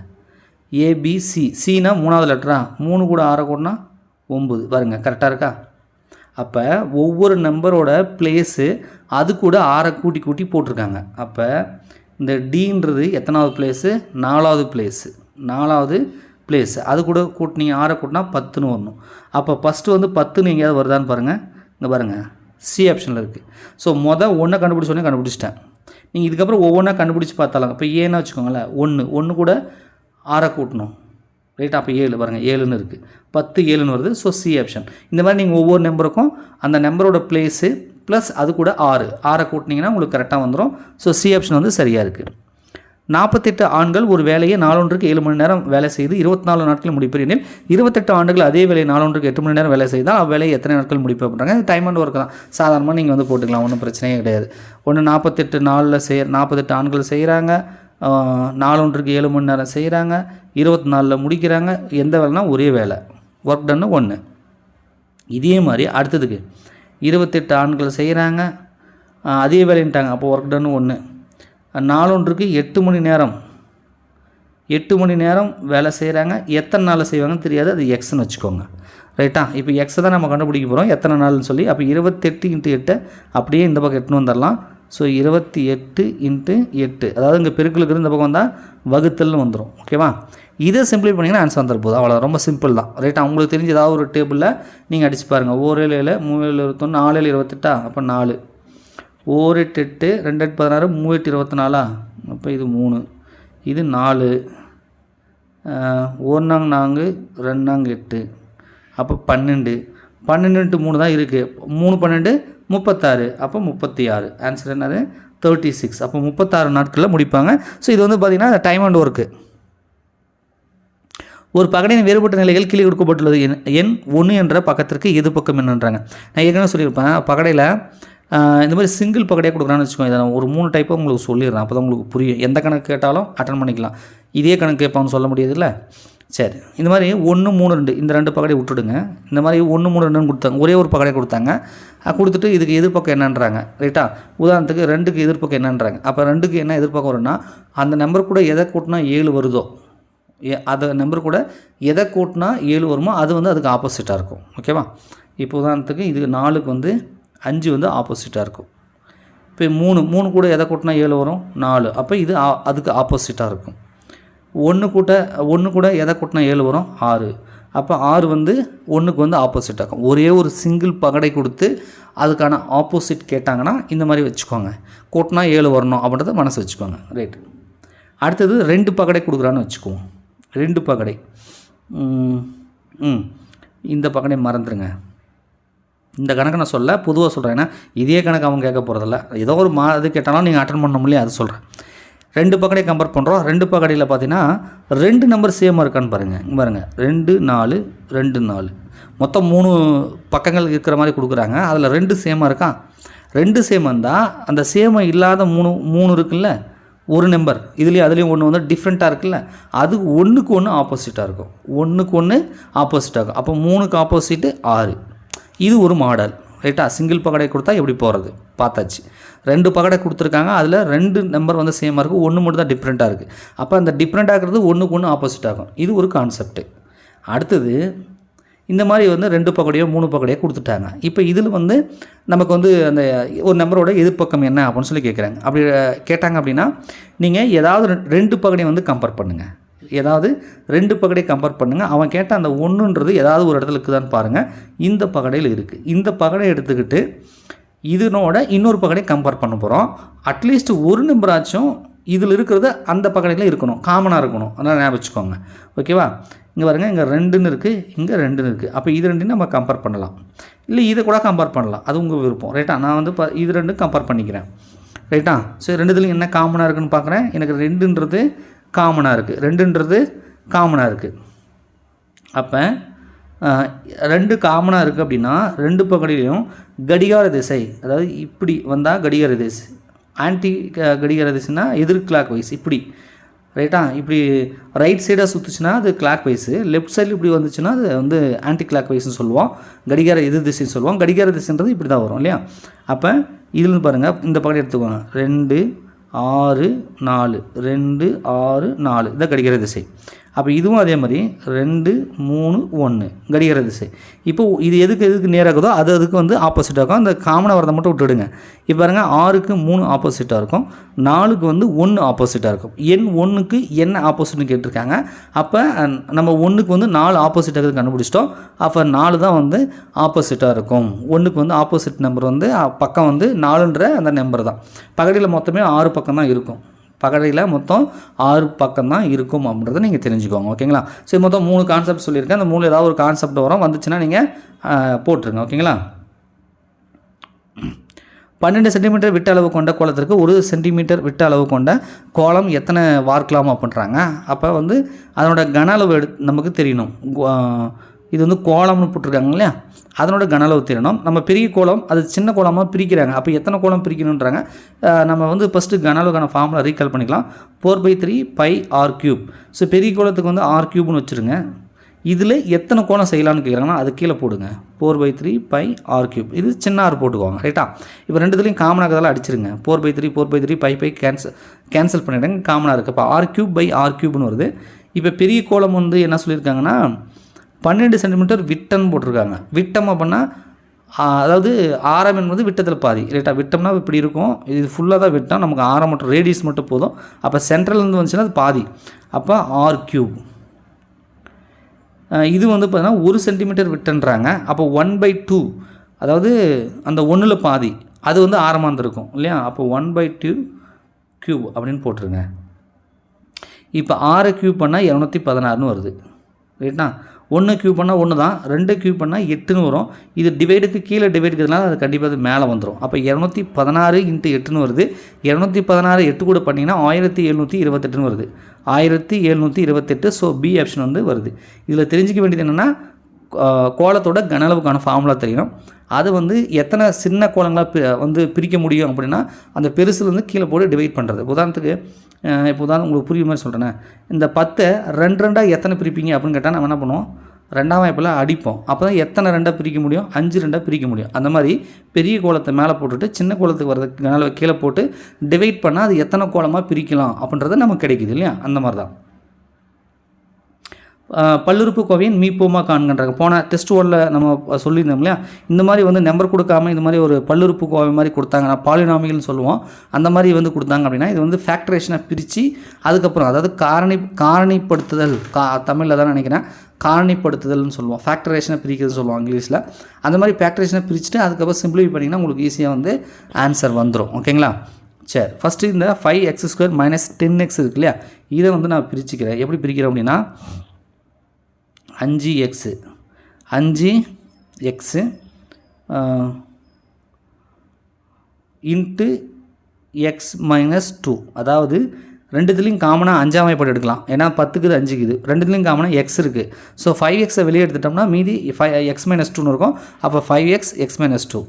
ஏபிசி, சினா 3வது லெட்டரா, 3 கூட 6 கூட்டினா 9. பாருங்கள் கரெக்டாக இருக்கா? அப்போ ஒவ்வொரு நம்பரோட பிளேஸு அது கூட 6 கூட்டி கூட்டி போட்டிருக்காங்க. அப்போ இந்த டின்றது எத்தனாவது பிளேஸு, 4வது பிளேஸு, 4வது பிளேஸ். அது கூட கூட்டினீங்க 6 கூட்டினா 10ன்னு வரணும். அப்போ ஃபஸ்ட்டு வந்து 10ன்னு எங்கேயாவது வருதான்னு பாருங்கள். இங்கே பாருங்கள், சி ஆப்ஷனில் இருக்குது. ஸோ ஒன்றை கண்டுபிடிச்சோன்னே கண்டுபிடிச்சிட்டேன். நீங்கள் இதுக்கப்புறம் ஒவ்வொன்றா கண்டுபிடிச்சி பார்த்தாலும், இப்போ ஏன்னா வச்சுக்கோங்களேன், 1 கூட 6 கூட்டணும், ரைட்? அப்போ 7 பாருங்கள், 7ன்னு இருக்குது, 10 7ன்னு வருது. So C option. இந்த மாதிரி நீங்கள் ஒவ்வொரு நம்பருக்கும் அந்த நம்பரோட பிளேஸு ப்ளஸ் அது கூட 6 கூட்டினீங்கன்னா உங்களுக்கு கரெக்டாக வந்துடும். ஸோ சி ஆப்ஷன் வந்து சரியாக இருக்குது. 48 ஆண்கள் ஒரு வேலையை நாளொன்றுக்கு 7 மணி நேரம் வேலை செய்து 24 நாட்கள் முடிப்பர் எனில் 28 ஆண்டுகள் அதே வேலையை நாளொன்றுக்கு 8 மணி நேரம் வேலை செய்தால் அவ்வேலையை எத்தனை நாட்கள் முடிப்பு அப்படின்றாங்க. டைம் அண்ட் ஒர்க் தான், சாதாரணமாக நீங்கள் வந்து போட்டுக்கலாம், ஒன்றும் பிரச்சனையே கிடையாது. 48 நாளில் 48 ஆண்கள் செய்கிறாங்க, நாளொன்றுக்கு 7 மணி நேரம் செய்கிறாங்க, 24 முடிக்கிறாங்க. எந்த வேலைனா ஒரே வேலை, ஒர்க் டன்னு 1. இதே மாதிரி அடுத்ததுக்கு 28 ஆண்கள் செய்கிறாங்க, அதே வேலைன்ட்டாங்க, அப்போ ஒர்க் டன்னு 1. நாளொன்றுக்கு 8 மணி நேரம் 8 மணி நேரம் வேலை செய்கிறாங்க. எத்தனை நாளில் செய்வாங்கன்னு தெரியாது, அது எக்ஸ்ன்னு வச்சுக்கோங்க, ரைட்டா? இப்போ எக்ஸை தான் நம்ம கண்டுபிடிக்க போகிறோம், எத்தனை நாள்னு சொல்லி. அப்போ 28 × 8 அப்படியே இந்த பக்கம் 8ன்னு வந்துடலாம். ஸோ 28 × 8, அதாவது இங்கே பெருக்களுக்கு இந்த பக்கம் வந்தால் வகுத்தல்னு வந்துடும். ஓகேவா? இதை சிம்பிளை பண்ணிங்கன்னா ஆன்சர் வந்துருப்போது. அவ்வளோ, ரொம்ப சிம்பிள் தான், ரைட்டா? உங்களுக்கு தெரிஞ்ச ஏதாவது ஒரு டேபிளில் நீங்கள் அடிச்சு பாருங்கள். 1 7 7 3 7 21 4 7 28, அப்போ 4, 1 8 8 2 8 16 3 8 24, அப்போ இது 3, இது 4, 1 4 2 8, அப்போ 12 12 × 3 தான் இருக்குது, 3 12 36, அப்போ 36. ஆன்சர் என்னது? 36. அப்போ 36 நாட்களில் முடிப்பாங்க. ஸோ இது வந்து பார்த்திங்கன்னா டைம் அண்ட் ஒர்க்கு. ஒரு பகடையின் வேறுபட்ட நிலைகள் கீழே கொடுக்கப்பட்டுள்ளது. எண் 1 என்ற பக்கத்திற்கு எது பக்கம் என்னன்றாங்க. நான் ஏற்கனவே சொல்லியிருப்பேன், பகடையில் இந்த மாதிரி சிங்கிள் பகடையாக கொடுக்குறான்னு வச்சுக்கோங்க. இதை நான் ஒரு 3 டைப்பாக உங்களுக்கு சொல்லிடுறேன், அப்போ தான் உங்களுக்கு புரியும். எந்த கணக்கு கேட்டாலும் அட்டன் பண்ணிக்கலாம். இதே கணக்கு கேட்பான்னு சொல்ல முடியாதுல்ல. சரி, இந்த மாதிரி 1 3 2 இந்த 2 பகடை விட்டுடுங்க. இந்த மாதிரி 1 3 2ன்னு கொடுத்தாங்க, ஒரே ஒரு பகடை கொடுத்தாங்க. கொடுத்துட்டு இதுக்கு எதிர்பக்கம் என்னன்றாங்க, ரைட்டா? உதாரணத்துக்கு 2க்கு எதிர்பக்கம் என்னன்றாங்க. அப்போ 2க்கு என்ன எதிர்பக்கம் வரும்னா, அந்த நம்பர் கூட எதை கூட்டினா 7 வருதோ, அந்த நம்பர் கூட எதை கூட்டினா 7 வருமோ அது வந்து அதுக்கு ஆப்போசிட்டாக இருக்கும். ஓகேவா? இப்போ உதாரணத்துக்கு இது 4க்கு வந்து 5 வந்து ஆப்போசிட்டாக இருக்கும். இப்போ 3 கூட எதை கூட்டினா 7 வரும், 4. அப்போ இது அதுக்கு ஆப்போசிட்டாக இருக்கும். 1 கூட எதை கூட்டினா 7 வரும், 6. அப்போ 6 வந்து 1க்கு வந்து ஆப்போசிட் ஆகும். ஒரே ஒரு சிங்கிள் பகடை கொடுத்து அதுக்கான ஆப்போசிட் கேட்டாங்கன்னா இந்த மாதிரி வச்சுக்கோங்க, கூட்டினா 7 வரணும் அப்படின்றத மனசு வச்சுக்கோங்க, ரைட்டு? அடுத்தது 2 பகடை கொடுக்குறான்னு வச்சுக்குவோம். 2 பகடை, இந்த பகடை மறந்துடுங்க. இந்த கணக்கு நான் சொல்ல பொதுவாக சொல்கிறேன், ஏன்னா இதே கணக்கு அவங்க கேட்க போகிறதில்ல. ஏதோ ஒரு இது கேட்டாலும் நீங்கள் அட்டன் பண்ண முடியல, அது சொல்கிறேன். 2 பகடை கம்பேர் பண்ணுறோம். 2 பகடையில் பார்த்தீங்கன்னா 2 நம்பர் சேமாக இருக்கான்னு பாருங்கள். இங்கே பாருங்கள், 2 4 2 4, மொத்தம் 3 பக்கங்கள் இருக்கிற மாதிரி கொடுக்குறாங்க. அதில் 2 சேமாக இருக்கா? 2 சேமாக இருந்தால் அந்த சேமாக இல்லாத 3 இருக்குல்ல, ஒரு நம்பர் அதுலேயும் ஒன்று வந்து டிஃப்ரெண்ட்டாக இருக்குல்ல, அது 1க்கு 1 ஆப்போசிட்டாக இருக்கும். 1க்கு 1 ஆப்போசிட்டாக இருக்கும். அப்போ 3க்கு ஆப்போசிட்டு 6. இது ஒரு மாடல், ரைட்டா? சிங்கிள் பகடை கொடுத்தா எப்படி போகிறது பார்த்தாச்சு. 2 பகடை கொடுத்துருக்காங்க, அதில் 2 நம்பர் வந்து சேமாக இருக்குது, 1 மட்டும் தான் டிஃப்ரெண்ட்டாக இருக்குது. அப்போ அந்த டிஃப்ரெண்ட்டாக இருக்கிறது 1க்கு 1 ஆப்போசிட் ஆகும். இது ஒரு கான்செப்ட்டு. அடுத்தது இந்த மாதிரி வந்து 2 பகடையோ 3 பகடையோ கொடுத்துட்டாங்க. இப்போ இதில் வந்து நமக்கு வந்து அந்த ஒரு நம்பரோட எதிர்பக்கம் என்ன அப்படின்னு சொல்லி கேட்குறாங்க. அப்படி கேட்டாங்க அப்படின்னா நீங்கள் ஏதாவது 2 பகடையை வந்து கம்பேர் பண்ணுங்கள். ஏதாவது 2 பகடை கம்பேர் பண்ணுங்கள். அவன் கேட்ட அந்த 1ன்றது ஏதாவது ஒரு இடத்துல இருக்குதான்னு பாருங்கள். இந்த பகடையில் இருக்குது. இந்த பகடை எடுத்துக்கிட்டு இதனோட இன்னொரு பகடை கம்பேர் பண்ண போகிறோம். அட்லீஸ்ட் ஒரு நம்பராச்சும் இதில் இருக்கிறது அந்த பகடையில் இருக்கணும், காமனாக இருக்கணும். அதனால் ஞாபகம் வச்சுக்கோங்க. ஓகேவா? இங்கே பாருங்கள், இங்கே 2ன்னு இருக்குது, இங்கே 2ன்னு இருக்குது. அப்போ இது 2 நம்ம கம்பேர் பண்ணலாம், இல்லை இதை கூட கம்பேர் பண்ணலாம், அது உங்கள் விருப்பம். ரைட்டா? நான் வந்து இது 2 கம்பேர் பண்ணிக்கிறேன். ரைட்டா? ஸோ 2துலையும் என்ன காமனாக இருக்குதுன்னு பார்க்குறேன். எனக்கு 2ன்றது காமனாக இருக்குது, 2ன்றது காமனாக இருக்குது. அப்போ 2 காமனாக இருக்குது அப்படின்னா 2 பக்கடிலையும் கடிகார திசை, அதாவது இப்படி வந்தால் கடிகார திசை, ஆன்டி கடிகார திசைனா எதிர் கிளாக் வைஸ் இப்படி. ரைட்டா? இப்படி ரைட் சைடாக சுற்றுச்சுன்னா அது கிளாக் வைஸு, லெஃப்ட் சைடில் இப்படி வந்துச்சுன்னா அது வந்து ஆன்டி கிளாக் வைஸ்ன்னு சொல்லுவோம், கடிகார எதிர் திசைன்னு சொல்லுவோம். கடிகார திசைன்றது இப்படி தான் வரும் இல்லையா? அப்போ இதுலேருந்து பாருங்கள், இந்த பக்கம் எடுத்துக்கோங்க. 2 6 4 2 6 4 இதான் கடிகார திசை. அப்போ இதுவும் அதே மாதிரி 2 3 1 கடிகார திசை. இப்போ இது எதுக்கு நேராகுதோ அதுக்கு வந்து ஆப்போசிட்டாக இருக்கும். அந்த காமனாக வரதை மட்டும் விட்டுடுங்க. இப்போ பாருங்கள், 6க்கு 3 ஆப்போசிட்டாக இருக்கும், 4க்கு வந்து 1 ஆப்போசிட்டாக இருக்கும். எண் 1க்கு என்ன ஆப்போசிட்னு கேட்டிருக்காங்க. அப்போ நம்ம 1க்கு வந்து 4 ஆப்போசிட்டாக கண்டுபிடிச்சிட்டோம். அப்போ 4 தான் வந்து ஆப்போசிட்டாக இருக்கும். 1க்கு வந்து ஆப்போசிட் நம்பர் வந்து பக்கம் வந்து 4ன்ற அந்த நம்பர் தான். பகடையில் மொத்தமே 6 பக்கம் தான் இருக்கும். பகடையில் மொத்தம் 6 பக்கம் தான் இருக்கும் அப்படின்றத நீங்கள் தெரிஞ்சுக்கோங்க. ஓகேங்களா? சரி, மொத்தம் 3 கான்செப்ட் சொல்லியிருக்கேன். அந்த 3 ஏதாவது ஒரு கான்செப்ட் வரும், வந்துச்சுன்னா நீங்கள் போட்டுருங்க. ஓகேங்களா? 12 சென்டிமீட்டர் விட்ட அளவு கொண்ட கோலத்திற்கு 1 சென்டிமீட்டர் விட்ட அளவு கொண்ட கோலம் எத்தனை வார்க்கலாம் அப்படின்றாங்க. அப்போ வந்து அதனோட கன அளவு நமக்கு தெரியணும். இது வந்து கோலம்னு போட்டிருக்காங்க இல்லையா, அதனோட கன அளவு தெரியணும். நம்ம பெரிய கோலம் அது சின்ன கோலமாக பிரிக்கிறாங்க. அப்போ எத்தனை கோலம் பிரிக்கணுன்றாங்க. நம்ம வந்து ஃபஸ்ட்டு கன அளவுக்கான ஃபார்முலா ரீகால் பண்ணிக்கலாம். 4/3 πr³. ஸோ பெரிய கோலத்துக்கு வந்து r³ வச்சுருங்க. இதில் எத்தனை கோலம் செய்யலாம்னு கேட்குறாங்கன்னா அது கீழே போடுங்க, 4/3 πr³. இது சின்ன ஆர் போட்டுக்கோங்க. ரைட்டா? இப்போ ரெண்டுத்துலேயும் காமனாக இருக்கிறதால அடிச்சிருங்க. 4/3 π கேன்சல் பண்ணிவிடுங்க, காமனாக இருக்குது. இப்போ r³/r³ வருது. இப்போ பெரிய கோலம் வந்து என்ன சொல்லியிருக்காங்கன்னா 12 சென்டிமீட்டர் விட்டம்னு போட்டிருக்காங்க. விட்டம் அப்படின்னா அதாவது ஆரம் என்பது விட்டத்தில் பாதி. ரைட்டா? விட்டம்னா இப்படி இருக்கும், இது ஃபுல்லாக தான் விட்டம், நமக்கு ஆரம் மட்டும் ரேடியஸ் மட்டும் போதும். அப்போ சென்ட்ரல்லேருந்து வந்துச்சுன்னா அது பாதி. அப்போ r³. இது வந்து பார்த்தீங்கன்னா 1 சென்டிமீட்டர் விட்டன்றாங்க. அப்போ 1/2, அதாவது அந்த 1ல் பாதி, அது வந்து ஆரமாக இருந்திருக்கும் இல்லையா? அப்போ 1/2³ அப்படின்னு போட்டுருங்க. இப்போ 6³ பண்ணால் 216ன்னு வருது. ரைட்டா? 1³ பண்ணால் 1 தான், 2³ பண்ணால் 8ன்னு வரும். இது டிவைடுக்கு கீழே டிவைடுக்கிறதுனால அது கண்டிப்பாக அது மேலே வந்துடும். அப்போ 216 × 8ன்னு வருது. 216 8 கூட பண்ணிங்கன்னா 1728ன்னு வருது. 1728. ஸோ பி ஆப்ஷன் வந்து வருது. இதில் தெரிஞ்சிக்க வேண்டியது என்னென்னா கோலத்தோட கன அளவுக்கான ஃபார்முலா தெரியணும். அது வந்து எத்தனை சின்ன கோலங்களாக வந்து பிரிக்க முடியும் அப்படின்னா அந்த பெருசுலேருந்து கீழே போட்டு டிவைட் பண்ணுறது. உதாரணத்துக்கு உங்களுக்கு புரியுற மாதிரி சொல்கிறேன்னே, இந்த 10 2 எத்தனை பிரிப்பீங்க அப்படின்னு கேட்டால் நம்ம என்ன பண்ணுவோம், 2ஆம் வாய்ப்பில் அடிப்போம். அப்போ தான் எத்தனை 2 பிரிக்க முடியும், 5 2 பிரிக்க முடியும். அந்த மாதிரி பெரிய கோலத்தை மேலே போட்டுட்டு சின்ன கோலத்துக்கு வரதுக்கு கன அளவு கீழே போட்டு டிவைட் பண்ணால் அது எத்தனை கோலமாக பிரிக்கலாம் அப்படின்றது நமக்கு கிடைக்குது இல்லையா? அந்த மாதிரி தான் பல்லுறுப்புக்கோவையின் மீப்போமா காண்கின்றாங்க. போன டெஸ்ட் 1ல் நம்ம சொல்லியிருந்தோம் இல்லையா, இந்த மாதிரி வந்து நம்பர் கொடுக்காமல் இந்த மாதிரி ஒரு பல்லுறுப்புக்கோவை மாதிரி கொடுத்தாங்க, நான் பாலினாமிகள்னு சொல்லுவோம், அந்த மாதிரி வந்து கொடுத்தாங்க அப்படின்னா இது வந்து ஃபேக்டரேஷனை பிரித்து அதுக்கப்புறம் அதாவது காரணிப்படுத்துதல், தமிழில் தான் நினைக்கிறேன், காரணிப்படுத்துதல்னு சொல்லுவோம், ஃபேக்டரேஷனை பிரிக்கிறதுன்னு சொல்லுவோம் இங்கிலீஷில். அந்த மாதிரி ஃபேக்டரேஷனை பிரிச்சுட்டு அதுக்கப்புறம் சிம்பிளிஃபை பண்ணிங்கன்னா உங்களுக்கு ஈஸியாக வந்து ஆன்சர் வந்துடும். ஓகேங்களா? சரி, ஃபஸ்ட்டு இந்த 5x² - 10x இருக்கு இல்லையா, இதை வந்து நான் பிரிச்சுக்கிறேன். எப்படி பிரிக்கிறேன் அப்படின்னா 5x இன்ட்டு x - 2, அதாவது ரெண்டுத்துலேயும் காமனாக 5ஆம் வாய்ப்பாடு எடுக்கலாம். ஏன்னா 10க்கு 5க்குது, ரெண்டுத்துலேயும் காமனாக x இருக்குது. ஸோ 5x வெளியே எடுத்துட்டோம்னா மீதி x - 2ன்னு இருக்கும். அப்போ 5x x - 2.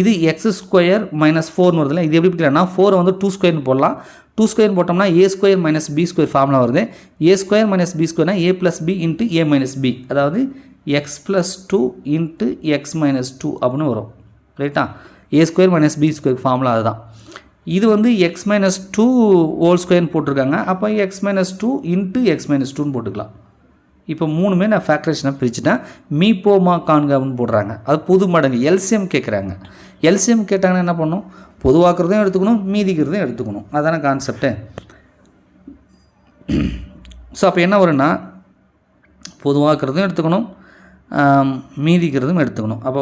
இது x² - 4ன்னு வருதுல்ல, இது எப்படி பிடிக்கலாம்னா 4 வந்து 2² போடலாம். 2² போட்டோம்னா a² - b² ஃபார்முலா வருது. a² - b² a + b × a - b, அதாவது x + 2 × x - 2 அப்படின்னு வரும். ரைட்டா? a² - b² ஃபார்முலா அதுதான். இது வந்து x - 2 ஹோல் ஸ்கொயர்னு போட்டிருக்காங்க. அப்போ x - 2 × x - 2ன்னு போட்டுக்கலாம். இப்போ 3மே நான் ஃபேக்டரேஷனை பிரிச்சுட்டேன். மீப்போமா காண்க அப்படின்னு போடுறாங்க. அது பொது மடங்கு எல்சிஎம் கேட்குறாங்க. எல்சிஎம் கேட்டாங்கன்னா என்ன பண்ணணும், பொதுவாக்குறதையும் எடுத்துக்கணும், மீதிக்கிறதையும் எடுத்துக்கணும். அதான கான்செப்ட்டு. ஸோ அப்போ என்ன வரும்னா பொதுவாக்கிறதும் எடுத்துக்கணும், மீதிக்கிறதும் எடுத்துக்கணும். அப்போ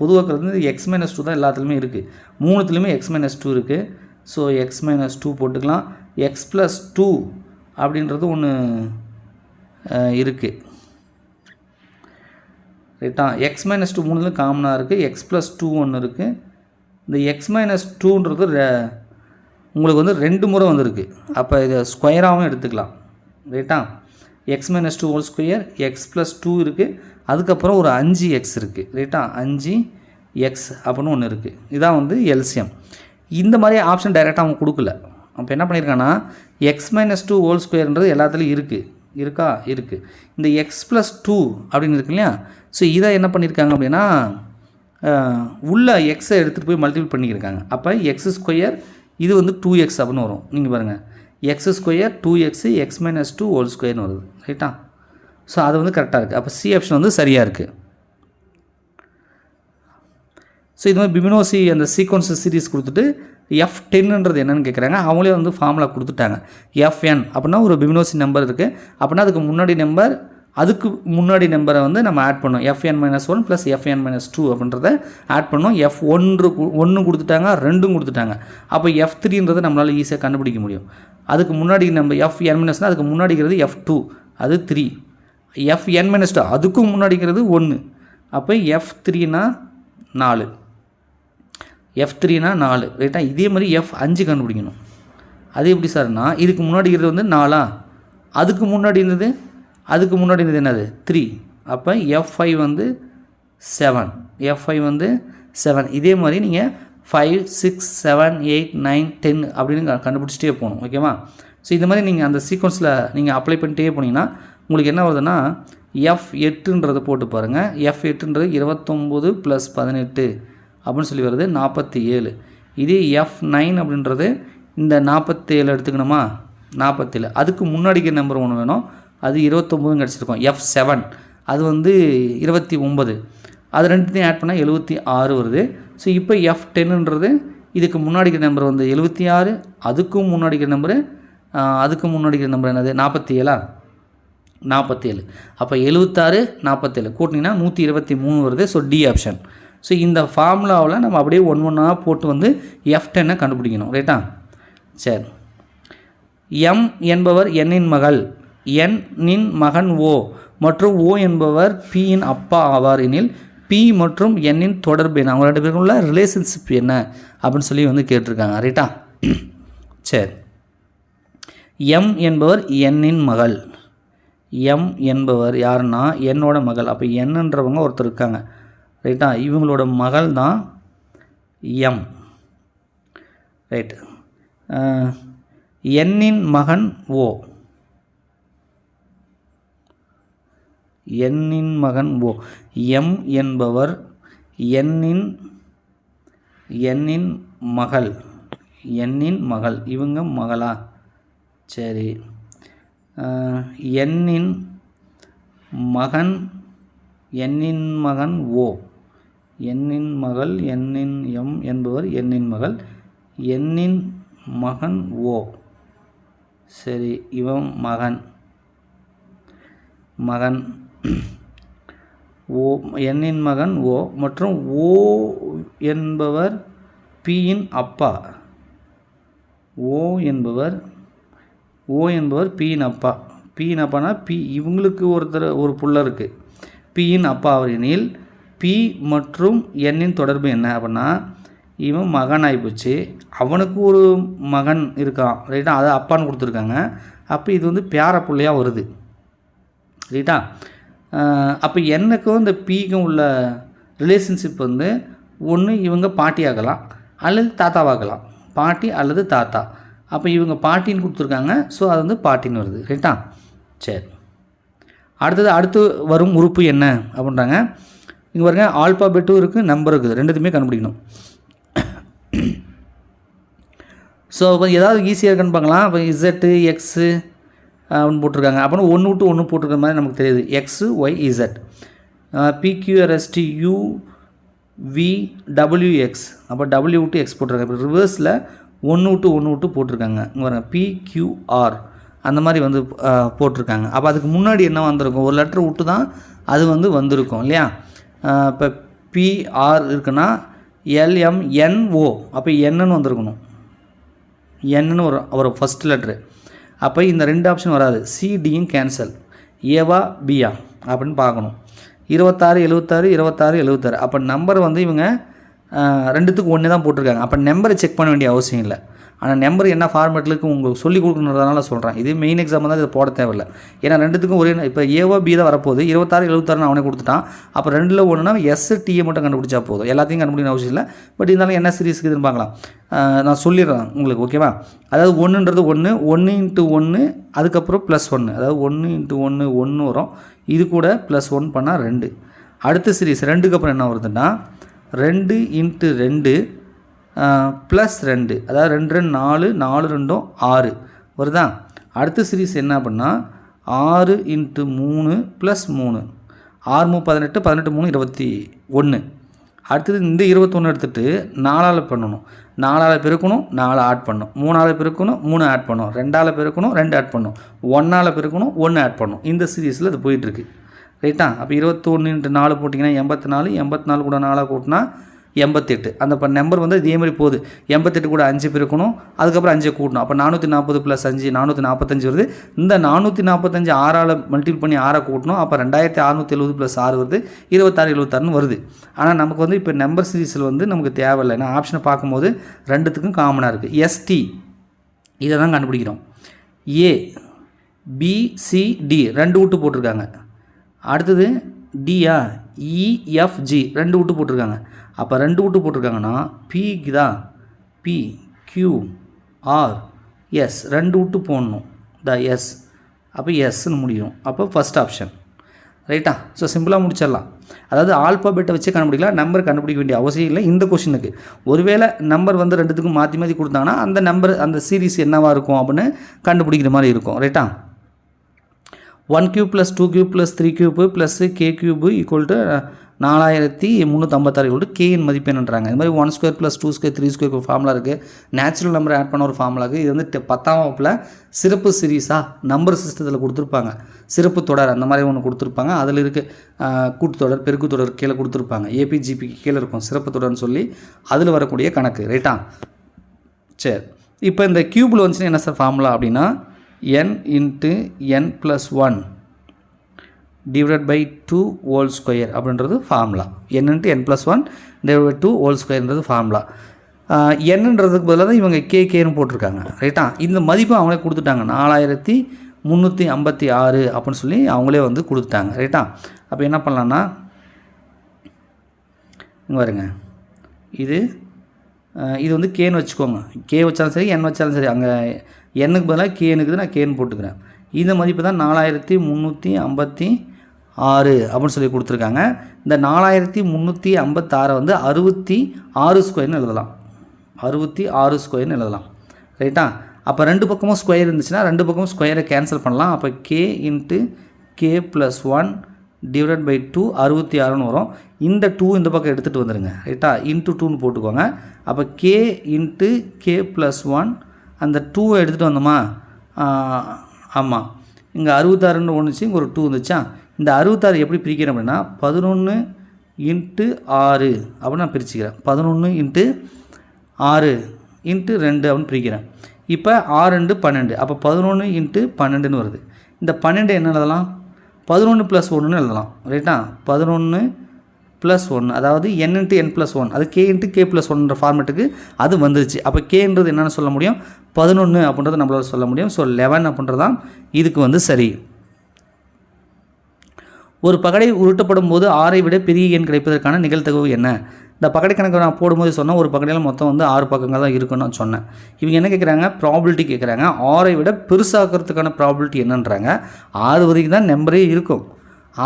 பொதுவாக்கிறது எக்ஸ் மைனஸ் 2 தான் எல்லாத்துலேயுமே இருக்குது. மூணுத்துலேயுமே எக்ஸ் மைனஸ் 2 இருக்குது. ஸோ எக்ஸ் மைனஸ் 2 போட்டுக்கலாம். எக்ஸ் ப்ளஸ் 2 அப்படின்றது ஒன்று இருக்குது. ரைட்டா? எக்ஸ் மைனஸ் 2 மூணுலேயும் காமனாக இருக்குது. எக்ஸ் ப்ளஸ் 2 ஒன்று இருக்குது. இந்த எக்ஸ் மைனஸ் 2ன்றது உங்களுக்கு வந்து 2 முறை வந்துருக்கு. அப்போ இதை ஸ்கொயராகவும் எடுத்துக்கலாம். ரைட்டா? X minus 2 whole square, X plus 2 இருக்குது, அதுக்கப்புறம் ஒரு 5x இருக்குது. ரைட்டா? 5x அப்படின்னு ஒன்று இருக்குது. இதான் வந்து எல்சிஎம். இந்த மாதிரி ஆப்ஷன் டைரெக்டாக அவங்க கொடுக்கல. அப்போ என்ன பண்ணியிருக்காங்கன்னா எக்ஸ் மைனஸ் 2 ஹோல் ஸ்கொயர்ன்றது எல்லாத்துலேயும் இருக்கா இருக்குது. இந்த எக்ஸ் ப்ளஸ் 2 அப்படின்னு இருக்கு இல்லையா? ஸோ இதை என்ன பண்ணியிருக்காங்க அப்படின்னா உள்ள எக்ஸை எடுத்துகிட்டு போய் மல்டிபிள் பண்ணியிருக்காங்க. அப்போ எக்ஸ் ஸ்கொயர் இது வந்து 2x அப்படின்னு வரும். நீங்கள் பாருங்கள், X square 2x X minus 2 whole ஸ்கொயர்னு வருது. ரைட்டா? ஸோ அது வந்து கரெக்டாக இருக்குது. அப்போ சி ஆப்ஷன் வந்து சரியாக இருக்குது. ஸோ இது மாதிரி பிபினோசி அந்த சீக்வன்ஸ் சீரிஸ் கொடுத்துட்டு F10ன்றது என்னென்னு கேட்குறாங்க. அவங்களே வந்து ஃபார்முலா கொடுத்துட்டாங்க. Fn அப்படின்னா ஒரு பிபினோசி நம்பர் இருக்குது. அப்படின்னா அதுக்கு முன்னாடி நம்பரை வந்து நம்ம ஆட் பண்ணோம். Fn-1 ப்ளஸ் Fn-2 அப்படின்றத ஆட் பண்ணோம். F1 கொடுத்துட்டாங்க, 2 கொடுத்துட்டாங்க. அப்போ F3ன்றதை நம்மளால் ஈஸியாக கண்டுபிடிக்க முடியும். அதுக்கு முன்னாடி நம்ம Fn-, அதுக்கு முன்னாடிக்கிறது F2, அது 3. Fn-2 அதுக்கும் முன்னாடிக்கிறது 1. அப்போ F3னா 4. F3னா 4. ரைட்டா? இதே மாதிரி F5 கண்டுபிடிக்கணும். அது எப்படி சார்னா இதுக்கு முன்னாடிக்கிறது வந்து 4, அதுக்கு முன்னாடி இருந்தது என்னது 3. அப்போ F5 வந்து 7. இதே மாதிரி நீங்கள் 5, 6, 7, 8, 9, 10 அப்படின்னு கண்டுபிடிச்சிட்டே போகணும். ஓகேவா? ஸோ இந்த மாதிரி நீங்கள் அந்த சீக்வன்ஸில் நீங்கள் அப்ளை பண்ணிட்டே போனீங்கன்னா உங்களுக்கு என்ன வருதுன்னா F8ன்றதை போட்டு பாருங்கள். F8ன்றது 29 + 18 அப்படின்னு சொல்லி வருது, 47. இதே F9 அப்படின்றது இந்த 47 எடுத்துக்கணுமா, 47. அதுக்கு முன்னாடிக்கு நம்பர் ஒன்று வேணும், அது 29 கிடச்சிருக்கும். F7 அது வந்து 29. அது ரெண்டுத்தையும் ஆட் பண்ணால் 76 வருது. ஸோ இப்போ F10ன்றது இதுக்கு முன்னாடிக்கிற நம்பர் வந்து 76, அதுக்கும் முன்னாடிக்கிற நம்பரு என்னது 47. அப்போ 76, 47 கூட்டினீங்கன்னா 123 வருது. So D option. ஸோ இந்த ஃபார்முலாவில் நம்ம அப்படியே ஒன்றா போட்டு வந்து F10 கண்டுபிடிக்கணும். ரைட்டா? சரி. M என்பவர் n-இன் மகள், n-இன் மகன் O மற்றும் O என்பவர் P-இன் அப்பா ஆவார் எனில் P மற்றும் n-இன் தொடர்பு என்ன, அவங்க 2 பேருக்கும் உள்ள ரிலேஷன்ஷிப் என்ன அப்படின்னு சொல்லி வந்து கேட்டிருக்காங்க. ரைட்டா? சரி. M என்பவர் n-இன் மகள். M என்பவர் யாருன்னா என்னோட மகள். அப்போ என்னன்றவங்க ஒருத்தர் இருக்காங்க. ரைட்டா? இவங்களோட மகள் தான் M. ரைட். n-இன் மகன் O. n-இன் மகன் O. M என்பவர் n-இன் மகள். n-இன் மகள். இவங்க மகளா? சரி. n-இன் மகன் O. n-இன் மகள், n-இன் M என்பவர் n-இன் மகள், n-இன் மகன் O. சரி. இவன் மகன் O, n-இன் மகன் O மற்றும் O என்பவர் P-இன் அப்பா. O என்பவர் P-இன் அப்பா. P-இன் அப்பானா இவங்களுக்கு ஒரு புள்ள இருக்குது. P-இன் அப்பா அவர் எனில் P மற்றும் n-இன் தொடர்பு என்ன அப்படின்னா இவன் மகன் ஆகிப்போச்சு, அவனுக்கு ஒரு மகன் இருக்கான். ரைட்டா? அதை அப்பான்னு கொடுத்துருக்காங்க. அப்போ இது வந்து பேர பிள்ளையாக வருது. ரைட்டா? அப்போ என்னக்கும் இந்த P-க்கும் உள்ள ரிலேஷன்ஷிப் வந்து ஒன்று இவங்க பாட்டி ஆகலாம் அல்லது தாத்தாவாகலாம். பாட்டி அல்லது தாத்தா. அப்போ இவங்க பாட்டின்னு கொடுத்துருக்காங்க. ஸோ அது வந்து பாட்டின்னு வருது. ரைட்டா? சரி. அடுத்து வரும் உறுப்பு என்ன அப்படின்றாங்க. இங்கே பாருங்க, ஆல்பாபெட்டும் இருக்குது, நம்பர் இருக்குது, ரெண்டுத்துமே கண்டுபிடிக்கணும். ஸோ இப்போ ஏதாவது ஈஸியாக இருக்குன்னு பார்க்கலாம். இப்போ Z, X அப்படின்னு போட்டிருக்காங்க. அப்புறம் 1 விட்டு 1 போட்டிருக்கிற மாதிரி நமக்கு தெரியுது. X, Y, Z. PQRSTUVWX. அப்போ W விட்டு X போட்டிருக்காங்க. இப்போ ரிவர்ஸில் 1 விட்டு 1 விட்டு போட்டிருக்காங்க. இங்கே பாருங்கள், PQR அந்த மாதிரி வந்து போட்டிருக்காங்க. அப்போ அதுக்கு முன்னாடி என்ன வந்திருக்கும், ஒரு லெட்டர் விட்டு தான் அது வந்து வந்திருக்கும் இல்லையா. இப்போ பிஆர் இருக்குன்னா எல்எம்என்ஓ, அப்போ என்னன்னு வந்திருக்கணும், என்னன்னு ஒரு ஃபஸ்ட் லெட்ரு. அப்போ இந்த 2 ஆப்ஷன் வராது, சிடியும் கேன்சல், ஏவா பியா அப்படின்னு பார்க்கணும். 26 76 26 76. அப்போ நம்பர் வந்து இவங்க ரெண்டுத்துக்கு ஒன்று தான் போட்டிருக்காங்க. அப்போ நம்பரை செக் பண்ண வேண்டிய அவசியம் இல்லை. ஆனால் நம்பர் என்ன ஃபார்மேட்டில் இருக்குது உங்களுக்கு சொல்லி கொடுக்கணுன்றதுனால சொல்கிறேன். இது மெயின் எக்ஸாம் தான், இதை போட தேவையில்லை. ஏன்னா ரெண்டுத்துக்கும் ஒரே, இப்போ ஏவோ பி தான் வரப்போகுது. 26 76 அவனே கொடுத்துட்டான். அப்போ 2ல் ஒன்றுனா எஸ்டியை மட்டும் கண்டுபிடிச்சா போதும், எல்லாத்தையும் கண்டுபிடிக்கணும் அவசியம் இல்லை. பட் இருந்தாலும் என்ன சீரிஸ் இருக்குதுன்னு பார்க்கலாம். நான் சொல்லிடுறேன் உங்களுக்கு, ஓகேவா. அதாவது 1ன்றது 1, 1 × 1, அதுக்கப்புறம் +1, அதாவது 1 × 1 1 வரும். இது கூட +1 பண்ணால் 2. அடுத்த சீரிஸ் 2க்கு அப்புறம் என்ன வருதுன்னா 2 × 2 +2, அதாவது 2 2 4 4 2 6 வருதா. அடுத்த சீரிஸ் என்ன அப்படின்னா 6 × 3 +3, 6 3 18 18 3 21. அடுத்தது இந்த 21 எடுத்துகிட்டு 4ஆல் பண்ணணும், 4ஆல் பெருக்கணும், 4 ஆட் பண்ணணும், 3ஆல் பெருக்கணும், 3 ஆட் பண்ணணும், 2ஆல் பெருக்கணும், 2 ஆட் பண்ணணும், 1ஆல் பெருக்கணும், 1 ஆட் பண்ணணும். இந்த சீரீஸில் இது போயிட்டுருக்கு, ரைட்டா. அப்போ 21 × 4 போட்டிங்கன்னா 84, 84 கூட 4 கூட்டினா 88. அந்த நம்பர் வந்து இதே மாதிரி போகுது. 88 கூட 5 பெருக்கணும், அதுக்கப்புறம் 5 கூட்டணும். அப்போ 440 + 5 445 வருது. இந்த 445 6ஆல் மல்டிபிள் பண்ணி 6 கூட்டணும். அப்போ 2670 + 6 வருது, 26 76 வருது. ஆனால் நமக்கு வந்து இப்போ நம்பர் சீரீஸில் வந்து நமக்கு தேவையில்லை. ஏன்னா ஆப்ஷனை பார்க்கும்போது ரெண்டுத்துக்கும் காமனாக இருக்குது. எஸ்டி இதை தான் கண்டுபிடிக்கிறோம். ஏ பி சி டி 2 விட்டு போட்டிருக்காங்க. அடுத்தது டியா இஎஃப்ஜி 2 விட்டு போட்டிருக்காங்க. அப்போ 2 விட்டு போட்டிருக்காங்கன்னா பிக்கு தான் பி கியூ ஆர் எஸ் 2 விட்டு போடணும், த எஸ். அப்போ எஸ்ன்னு முடியும். அப்போ ஃபஸ்ட் ஆப்ஷன், ரைட்டா. ஸோ சிம்பிளாக முடிச்சிடலாம். அதாவது ஆல்பாபெட்டை வச்சு கண்டுபிடிக்கலாம், நம்பர் கண்டுபிடிக்க வேண்டிய அவசியம் இல்லை இந்த கொஷினுக்கு. ஒருவேளை நம்பர் வந்து ரெண்டுத்துக்கும் மாற்றி மாற்றி கொடுத்தாங்கன்னா அந்த நம்பர் அந்த சீரீஸ் என்னவாக இருக்கும் அப்படின்னு கண்டுபிடிக்கிற மாதிரி இருக்கும், ரைட்டா. 1³ + 2³ + 3³ + k³ = 4356 k-ன் மதிப்பு என்னன்றாங்க. இது மாதிரி 1² + 2² 3² ஃபார்முலா இருக்குது. நேச்சுரல் நம்பர் ஆட் பண்ண ஒரு ஃபார்முலா இருக்குது. இது வந்து 10ஆம் வகுப்பில் சிறப்பு சீரீஸாக நம்பர் சிஸ்டத்தில் கொடுத்துருப்பாங்க. சிறப்பு தொடர் அந்த மாதிரி ஒன்று கொடுத்துருப்பாங்க. அதில் இருக்குது கூட்டுத்தொடர், பெருக்கு தொடர் கீழே கொடுத்துருப்பாங்க. ஏபிஜிபிக்கு கீழே இருக்கும் சிறப்பு தொடர்னு சொல்லி, அதில் வரக்கூடிய கணக்கு, ரைட்டா. சரி, இப்போ இந்த கியூபில் வந்துச்சுன்னா என்ன சார் ஃபார்முலா அப்படின்னா n × n + 1 / 2² அப்படின்றது ஃபார்முலா. n × n + 1 / 2² formula. என்னன்றதுக்கு பதிலாக தான் இவங்க கேன்னு போட்டிருக்காங்க, ரைட்டா. இந்த மதிப்பு அவங்களே கொடுத்துட்டாங்க, 4356 அப்படின்னு சொல்லி அவங்களே வந்து கொடுத்துட்டாங்க, ரைட்டா. அப்போ என்ன பண்ணலான்னா இங்கே வருங்க, இது வந்து கேன்னு வச்சுக்கோங்க. கே வச்சாலும் சரி, என் வச்சாலும் சரி. அங்கே என்னுக்கு பதிலாக கேனுக்குது, நான் கேன்னு போட்டுக்கிறேன். இந்த மதிப்பு தான் 4356 அப்படின்னு சொல்லி கொடுத்துருக்காங்க. இந்த 4356 வந்து 66² எழுதலாம், 66² எழுதலாம், ரைட்டா. அப்போ 2 பக்கமும் ஸ்கொயர் இருந்துச்சுன்னா 2 பக்கமும் ஸ்கொயரை கேன்சல் பண்ணலாம். அப்போ k × k + 1 / 2 66ன்னு வரும். இந்த 2 இந்த பக்கம் எடுத்துகிட்டு வந்துடுங்க, ரைட்டா. × 2ன்னு போட்டுக்கோங்க. அப்போ k × k + 1 அந்த 2 எடுத்துகிட்டு வந்தோமா, ஆமாம். இங்கே 66ன்னு ஒன்றுச்சு, இங்கே ஒரு 2 வந்துச்சா. இந்த 66 எப்படி பிரிக்கிறேன் அப்படின்னா 11 × 6 அப்படின்னு நான் பிரிச்சுக்கிறேன். 11 × 6 × 2 அப்படின்னு பிரிக்கிறேன். இப்போ 6 × 12, அப்போ 11 × 12ன்னு வருது. இந்த 12 என்ன எழுதலாம், 11 + 1ன்னு எழுதலாம், ரைட்டா. 11 + 1, அதாவது n × n + 1, அது k × k + 1ன்ற ஃபார்மேட்டுக்கு அது வந்துருச்சு. அப்போ கேன்றது என்னென்னு சொல்ல முடியும், 11 அப்படின்றத நம்மளால் சொல்ல முடியும். ஸோ 11 அப்படின்றதான் இதுக்கு வந்து சரி. ஒரு பகடை உருட்டப்படும் போது 6ஐ விட பெரிய எண் கிடைப்பதற்கான நிகழ்தகவு என்ன? இந்த பகடை கணக்கு நான் போடும்போது சொன்னால் ஒரு பகடையில் மொத்தம் வந்து 6 பக்கங்கள் தான் இருக்குன்னு நான் சொன்னேன். இவங்க என்ன கேட்குறாங்க, ப்ராபிலிட்டி கேட்குறாங்க. 6ஐ விட பெருசாக்கிறதுக்கான ப்ராபிலிட்டி என்னன்றாங்க. 6 வரைக்கும் தான் நம்பரே இருக்கும்,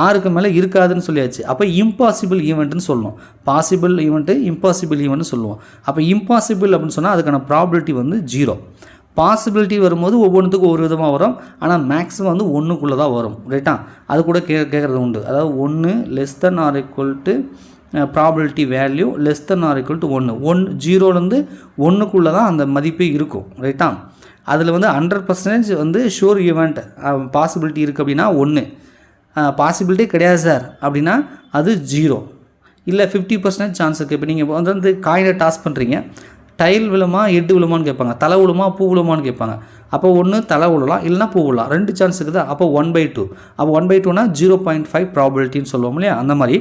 6க்கு மேலே இருக்காதுன்னு சொல்லியாச்சு. அப்போ இம்பாசிபிள் ஈவெண்ட்டுன்னு சொல்லணும். பாசிபிள் ஈவெண்ட்டு, இம்பாசிபிள் ஈவெண்ட்னு சொல்லுவோம். அப்போ இம்பாசிபிள் அப்படின்னு சொன்னால் அதுக்கான ப்ராபிலிட்டி வந்து 0. பாசிபிலிட்டி வரும்போது ஒவ்வொன்றுத்துக்கும் ஒரு விதமாக வரும். ஆனால் மேக்ஸிமம் வந்து 1க்குள்ளே தான் வரும், ரைட்டா. அது கூட கேட்குறது உண்டு. அதாவது 1 <= ப்ராபிலிட்டி வேல்யூ <= 1. 0லேருந்து 1க்குள்ளே தான் அந்த மதிப்பே இருக்கும், ரைட்டா. அதில் வந்து 100% வந்து ஷூர் ஈவெண்ட் பாசிபிலிட்டி இருக்குது அப்படின்னா 1, பாசிபிலிட்டி கிடையாது சார் அப்படின்னா அது 0, இல்லை 50% சான்ஸ் இருக்குது. இப்போ நீங்கள் வந்து காயினை டாஸ் பண்ணுறீங்க, டைல் விழுமா ஹெட் விழுமான்னு கேட்பாங்க, தலை விழுமா பூ விழுமான்னு கேட்பாங்க. அப்போ ஒன்று தலை விழலாம் இல்லைனா பூ விழலாம், 2 சான்ஸ் இருக்குதா? அப்போ 1/2. அப்போ 1/2னா 0.5 ப்ராபபிலிட்டின்னு சொல்லுவோம் இல்லையா, அந்த மாதிரி.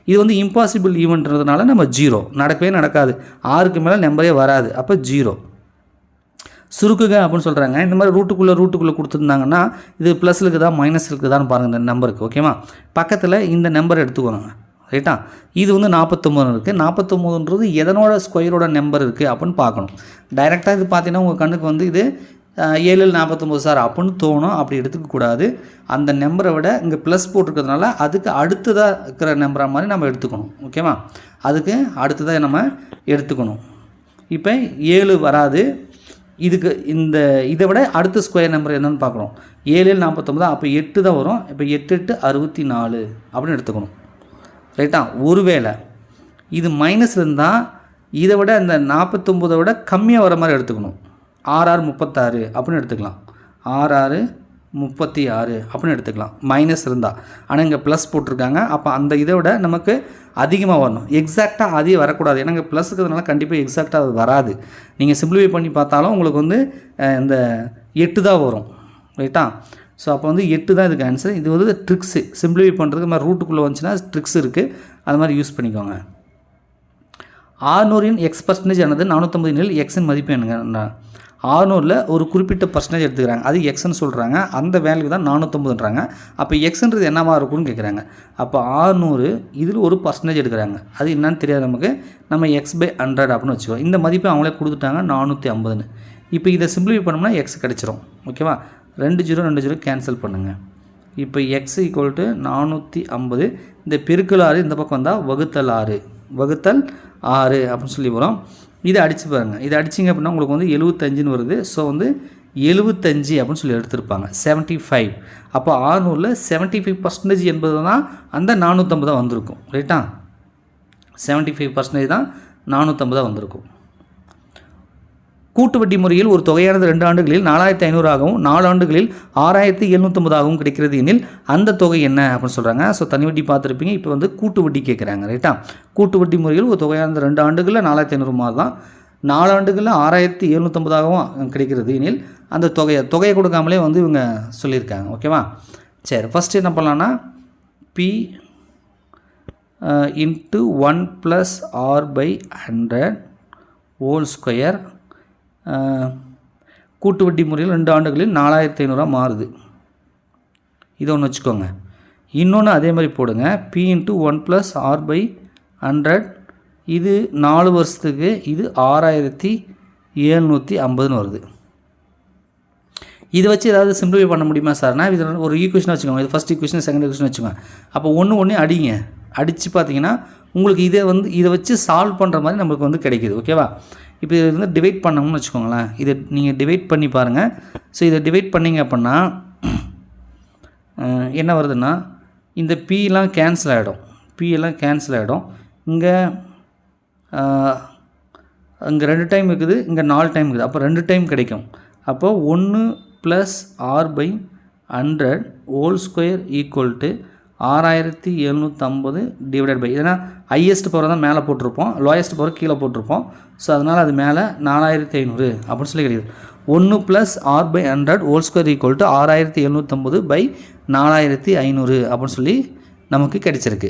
இது வந்து இம்பாசிபிள் ஈவெண்ட்ன்றதுனால நம்ம 0, நடக்கவே நடக்காது, 6க்கு மேலே நம்பரே வராது, அப்போ 0. சுருக்குக அப்படின்னு சொல்கிறாங்க. இந்த மாதிரி ரூட்டுக்குள்ளே கொடுத்துருந்தாங்கன்னா இது ப்ளஸ் இருக்குதா மைனஸ் இருக்குதான்னு பாருங்கள் இந்த நம்பருக்கு. ஓகேவா, பக்கத்தில் இந்த நம்பர் எடுத்துக்கோங்க. ரைட்டா, இது வந்து 49 இருக்குது. 49ன்றது எதனோட ஸ்கொயரோட நம்பர் இருக்குது அப்படின்னு பார்க்கணும். டைரெக்டாக இது பார்த்தீங்கன்னா உங்கள் கண்ணுக்கு வந்து இது 7 49 சார் அப்படின்னு தோணும். அப்படி எடுத்துக்கக்கூடாது. அந்த நம்பரை விட இங்கே ப்ளஸ் போட்டிருக்கிறதுனால அதுக்கு அடுத்ததாக இருக்கிற நம்பரை மாதிரி நம்ம எடுத்துக்கணும். ஓகேவா, அதுக்கு அடுத்ததாக நம்ம எடுத்துக்கணும். இப்போ 7 வராது, இதுக்கு இதை விட அடுத்த ஸ்கொயர் நம்பர் என்னென்னு பார்க்குறோம். 7 49, அப்போ 8 தான் வரும். இப்போ 8 8 64 அப்படின்னு எடுத்துக்கணும். ரைட்டா, ஒருவேளை இது மைனஸ் இருந்தால் இதை விட இந்த 49 விட கம்மியாக வர மாதிரி எடுத்துக்கணும். 6 6 36 அப்படின்னு எடுத்துக்கலாம். 6 6 36 அப்படின்னு எடுத்துக்கலாம் மைனஸ் இருந்தால். ஆனால் இங்கே ப்ளஸ் போட்டிருக்காங்க, அப்போ அந்த இதை விட நமக்கு அதிகமாக வரணும். எக்ஸாக்டாக அதே வரக்கூடாது, ஏன்னா இங்கே ப்ளஸ் இருக்கிறதுனால கண்டிப்பாக எக்ஸாக்டாக அது வராது. நீங்கள் சிம்பிளிஃபை பண்ணி பார்த்தாலும் உங்களுக்கு வந்து இந்த 8 தான் வரும். ரைட்டா, ஸோ அப்போ வந்து 8 தான் இதுக்கு ஆன்சர். இது வந்து ட்ரிக்ஸு, சிம்பிளிஃபை பண்ணுறதுக்கு மாதிரி ரூட்டுக்குள்ளே வந்துச்சுன்னா ட்ரிக்ஸ் இருக்குது, அது மாதிரி யூஸ் பண்ணிக்கோங்க. 600 X% ஆனது 450 எனில் எக்ஸின் மதிப்பு என்னங்க? 600 ஒரு குறிப்பிட்ட பர்சன்டேஜ் எடுத்துக்கிறாங்க, அது எக்ஸ்ன்னு சொல்கிறாங்க. அந்த வேல்யூ தான் 450ன்றாங்க. அப்போ எக்ஸ்ன்றது என்னவா இருக்கும்னு கேட்குறாங்க. அப்போ 600 இதில் ஒரு பர்சன்டேஜ் எடுக்கிறாங்க, அது என்னன்னு தெரியாது நமக்கு. நம்ம x/100 அப்படின்னு வச்சுக்கோ. இந்த மதிப்பை அவங்களே கொடுத்துட்டாங்க 450ன்னு. இப்போ இதை சிம்பிளிஃபை பண்ணோம்னா எக்ஸ் கிடச்சிரும். ஓகேவா, 2 0 2 0 கேன்சல் பண்ணுங்கள். இப்போ எக்ஸ் = 450. இந்த பெருக்கல் 6 இந்த பக்கம் வந்தால் வகுத்தல் 6 அப்படின்னு சொல்லி வரும். இதை அடித்து பாருங்கள். இதை அடிச்சிங்க அப்படின்னா உங்களுக்கு வந்து 75ன்னு வருது. ஸோ வந்து 75 அப்படின்னு சொல்லி எடுத்திருப்பாங்க, 75. அப்போ 600 75% என்பது தான் அந்த 450 வந்திருக்கும். ரைட்டா, 75% தான் 450 வந்திருக்கும். கூட்டு வட்டி முறையில் ஒரு தொகையானது 2 ஆண்டுகளில் 4500 ஆகவும் 4 ஆண்டுகளில் 6750 ஆகவும் கிடைக்கிறது எனில் அந்த தொகை என்ன அப்படின்னு சொல்கிறாங்க. ஸோ தனி வட்டி பார்த்துருப்பீங்க, இப்போ வந்து கூட்டு வட்டி கேட்குறாங்க. ரைட்டா, கூட்டு வட்டி முறையில் ஒரு தொகையானது 2 ஆண்டுகளில் 4500 மாதிரி தான், 4 ஆண்டுகளில் 6750 ஆகவும் கிடைக்கிறது எனில் அந்த தொகையை கொடுக்காமலே வந்து இவங்க சொல்லியிருக்காங்க. ஓகேவா, சரி, ஃபஸ்ட்டு என்ன பண்ணலான்னா P × 1 + R/100 ஹோல் ஸ்கொயர். கூட்டு வட்டி முறையில் 2 ஆண்டுகளில் 4500 மாறுது. இதை ஒன்று வச்சுக்கோங்க. இன்னொன்று அதே மாதிரி போடுங்க, P × 1 + R/100. இது 4 வருஷத்துக்கு, இது 6750ன்னு வருது. இதை வச்சு ஏதாவது சிம்பிளிஃபை பண்ண முடியுமா சார்னா, இது ஒரு ஈக்குவேஷன் வச்சுக்கோங்க. இது ஃபஸ்ட் ஈக்குவேஷன், செகண்ட் ஈக்குவேஷன் வச்சுக்கோங்க. அப்போ ஒன்று அடிங்க. அடித்து பார்த்தீங்கன்னா உங்களுக்கு இதை வச்சு சால்வ் பண்ணுற மாதிரி நம்மளுக்கு வந்து கிடைக்கிது. ஓகேவா, இப்போ இதை வந்து டிவைட் பண்ணோம்னு வச்சுக்கோங்களேன். இதை நீங்கள் டிவைட் பண்ணி பாருங்கள். ஸோ இதை டிவைட் பண்ணிங்க அப்படின்னா என்ன வருதுன்னா, இந்த Pலாம் கேன்சல் ஆகிடும். Pலாம் கேன்சல் ஆகிடும். இங்கே 2 டைம் இருக்குது, இங்கே 4 டைம் இருக்குது. அப்போ 2 டைம் கிடைக்கும். அப்போ 1 + R/100 ஹோல் ஸ்கொயர் = 6750 / ஏன்னா ஹையஸ்ட் பவர் தான் மேலே போட்டிருப்போம், லோயஸ்ட் பவர் கீழே போட்டிருப்போம். ஸோ அதனால் அது மேலே 4500 அப்படின்னு சொல்லி கிடைக்குது. 1 + R/100 ஹோல் ஸ்கொயர் = 6750 / 4500 அப்படின்னு சொல்லி நமக்கு கிடைச்சிருக்கு.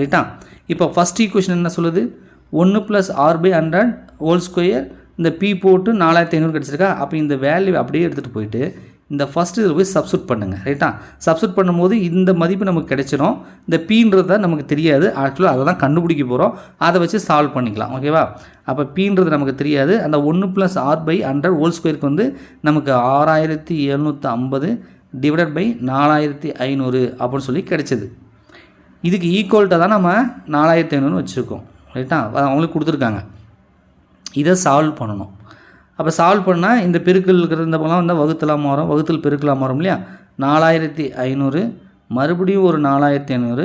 ரைட்டா, இப்போ ஃபஸ்ட் ஈக்குவேஷன் என்ன சொல்லுது? 1 + R/100 ஹோல் ஸ்கொயர், இந்த P போட்டு 4500 கிடச்சிருக்கா. அப்போ இந்த வேல்யூ அப்படியே எடுத்துகிட்டு போயிட்டு இந்த ஃபஸ்ட்டு இதில் போய் சப்ஸ்டியூட் பண்ணுங்கள். ரைட்டா, சப்ஸ்டியூட் பண்ணும்போது இந்த மதிப்பு நமக்கு கிடைச்சிடும். இந்த Pன்றது தான் நமக்கு தெரியாது, ஆக்சுவலாக அதை தான் கண்டுபிடிக்க போகிறோம். அதை வச்சு சால்வ் பண்ணிக்கலாம். ஓகேவா, அப்போ Pன்றது நமக்கு தெரியாது. அந்த 1 + R/100 ஹோல் ஸ்கொயருக்கு வந்து நமக்கு 6750 / 4500 அப்படின்னு சொல்லி கிடைச்சிது. இதுக்கு ஈக்குவல்ட்டாக தான் நம்ம 4500 வச்சுருக்கோம். ரைட்டா, அவங்களுக்கு கொடுத்துருக்காங்க. இதை சால்வ் பண்ணணும். அப்போ சால்வ் பண்ணால் இந்த பெருக்கல் இருக்கிற இந்த பக்கம் வந்து வகுத்தலாம் மாறும், வகுத்தல் பெருக்கலாம் மாறும் இல்லையா. 4500 மறுபடியும் ஒரு 4500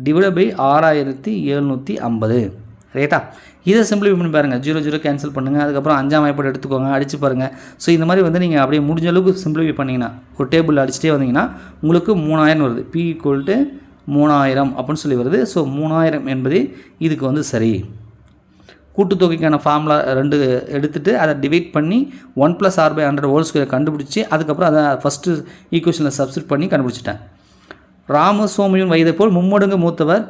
/ 6750. ரைட்டா, இதை சிம்பிளிஃபை பண்ணி பாருங்கள். 0 0 கேன்சல் பண்ணுங்கள். அதுக்கப்புறம் 5ஆம் வாய்ப்பாடு எடுத்துக்கோங்க, அடித்து பாருங்கள். ஸோ இந்த மாதிரி வந்து நீங்கள் அப்படியே முடிஞ்ச அளவுக்கு சிம்பிளிஃபை பண்ணிங்கன்னா ஒரு டேபிள் அடிச்சுட்டே வந்தீங்கன்னா உங்களுக்கு 3000 வருது. P = 3000 அப்படின்னு சொல்லி வருது. ஸோ 3000 என்பது இதுக்கு வந்து சரி. கூட்டுத்தொகைக்கான ஃபார்முலா 2 எடுத்துகிட்டு அதை டிவைட் பண்ணி 1 + r/100² கண்டுபிடிச்சி அதுக்கப்புறம் அதை ஃபஸ்ட்டு ஈக்குவேஷனில் சப்ஸ்டிட் பண்ணி கண்டுபிடிச்சிட்டேன். ராமு சோமையின் வயதை போல் மும்மடங்கு மூத்தவர்.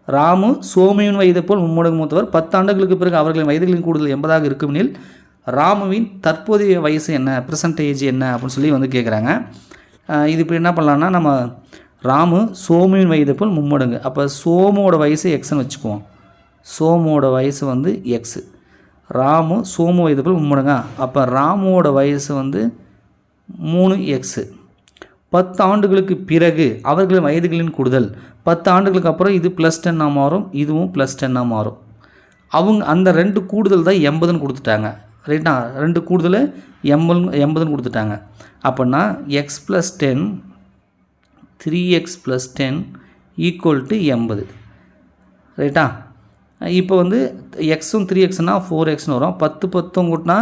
ராமு சோமையின் வயதை போல் மும்மடங்கு மூத்தவர். 10 ஆண்டுகளுக்கு பிறகு அவர்களின் வயதுகளின் கூடுதல் 80ஆக இருக்குமெனில் ராமுவின் தற்போதைய வயசு என்ன, ப்ரெசன்டேஜ் என்ன அப்படின்னு சொல்லி வந்து கேட்குறாங்க. இது இப்போ என்ன பண்ணலான்னா, நம்ம ராமு சோமையின் வயதை போல் மும்மடங்கு, அப்போ சோமோட வயசு எக்ஸ்ன்னு வச்சுக்குவோம். சோமோட வயசு வந்து எக்ஸு. ராமு சோமு வயது போல் மும்மடங்கா, அப்போ ராமுவோட வயசு வந்து 3x. 10 ஆண்டுகளுக்கு பிறகு அவர்களின் வயதுகளின் கூடுதல். 10 ஆண்டுகளுக்கு அப்புறம் இது +10 மாறும், இதுவும் +10 மாறும். அவங்க அந்த 2 கூடுதல் தான் 80ன்னு கொடுத்துட்டாங்க. ரைட்டா, 2 கூடுதல் 80ன்னு கொடுத்துட்டாங்க. அப்படின்னா x + 10 3x + 10 = 80. ரைட்டா, இப்போ வந்து எக்ஸும் 3xனா 4xன்னு வரும். 10 10 கூட்டினா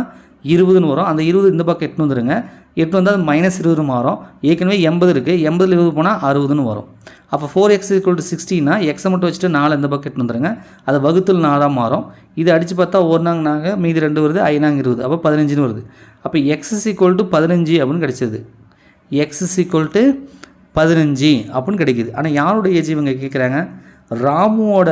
20ன்னு வரும். அந்த 20 இந்த பக்கம் 8 வந்துடுங்க. 8 வந்தால் -20 மாறும். ஏற்கனவே 80 இருக்குது, 80ல் 20 போனால் 60ன்னு வரும். அப்போ 4x = 60னா எக்ஸை மட்டும் வச்சுட்டு 4 இந்த பக்கம் 8 வந்துடுங்க. அது வகுத்தல் 4ஆக மாறும். இது அடித்து பார்த்தா 1 நாங்க மீதி 2 வருது, 5 நாங்க 20, அப்போ 15ன்னு வருது. அப்போ x = 15 அப்படின்னு கிடைச்சது. x = 15 அப்படின்னு கிடைக்கிது. ஆனால் யாரோட ஏஜ் இவங்க கேட்குறாங்க? ராமுவோட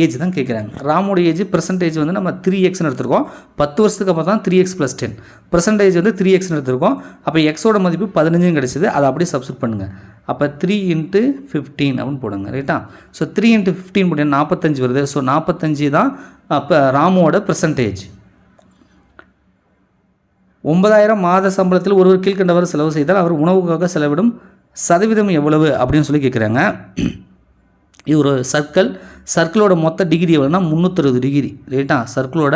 ஏஜ் தான் கேட்குறாங்க. ராமோட ஏஜ் பெர்சன்டேஜ் வந்து நம்ம 3xன்னு எடுத்துருக்கோம். 10 வருஷத்துக்கு அப்புறம் தான் 3x + 10 பெர்சன்டேஜ் வந்து 3xன்னு எடுத்துருக்கோம். அப்போ எக்ஸோட மதிப்பு 15ன்னு கிடச்சிது. அதை அப்படியே சப்ஸ்டிட் பண்ணுங்கள். அப்போ 3 × 15 அப்படின்னு போடுங்க. ரைட்டா, ஸோ 3 × 15 போட்டிங்கன்னா 45 வருது. ஸோ 45 தான் அப்போ ராமோட பெர்சன்டேஜ். 9000 மாத சம்பளத்தில் ஒருவர் கீழ்கண்டவர் செலவு செய்தால் அவர் உணவுக்காக செலவிடும் சதவீதம் எவ்வளவு அப்படின்னு சொல்லி கேட்குறாங்க. இது ஒரு சர்க்கிளோட மொத்த டிகிரி எவ்வளோனா 360 டிகிரி. ரைட்டா, சர்க்கிளோட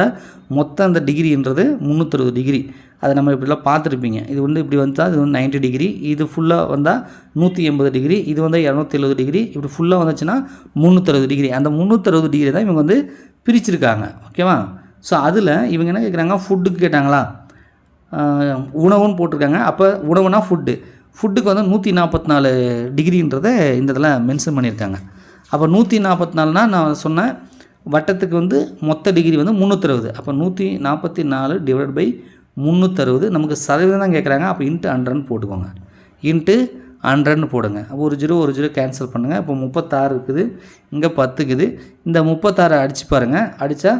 மொத்த அந்த டிகிரின்றது 360 டிகிரி. அதை நம்ம இப்படிலாம் பார்த்துருப்பீங்க. இது வந்து இப்படி வந்தால் இது வந்து 90 டிகிரி, இது ஃபுல்லாக வந்தால் 180 டிகிரி, இது வந்து 270 டிகிரி, இப்படி ஃபுல்லாக வந்துச்சுன்னா 360 டிகிரி. அந்த 360 டிகிரி தான் இவங்க வந்து பிரிச்சிருக்காங்க. ஓகேவா? ஸோ அதில் இவங்க என்ன கேட்குறாங்க, ஃபுட்டுக்கு கேட்டாங்களா, உணவுன்னு போட்டிருக்காங்க. அப்போ உணவுனா ஃபுட்டுக்கு வந்து 144 டிகிரின்றதை இந்த இதில் மென்ஷன் பண்ணியிருக்காங்க. அப்போ 144னா நான் சொன்னேன் வட்டத்துக்கு வந்து மொத்த டிகிரி வந்து 360. அப்போ 144 / 360 நமக்கு சதவீதம் தான் கேட்குறாங்க. அப்போ ×100ன்னு போட்டுக்கோங்க. ×100ன்னு போடுங்க. அப்போ ஒரு 0 கேன்சல் பண்ணுங்கள். இப்போ 36 இருக்குது, இங்கே 10 இருக்குது. இந்த 36 அடித்து பாருங்கள். அடித்தா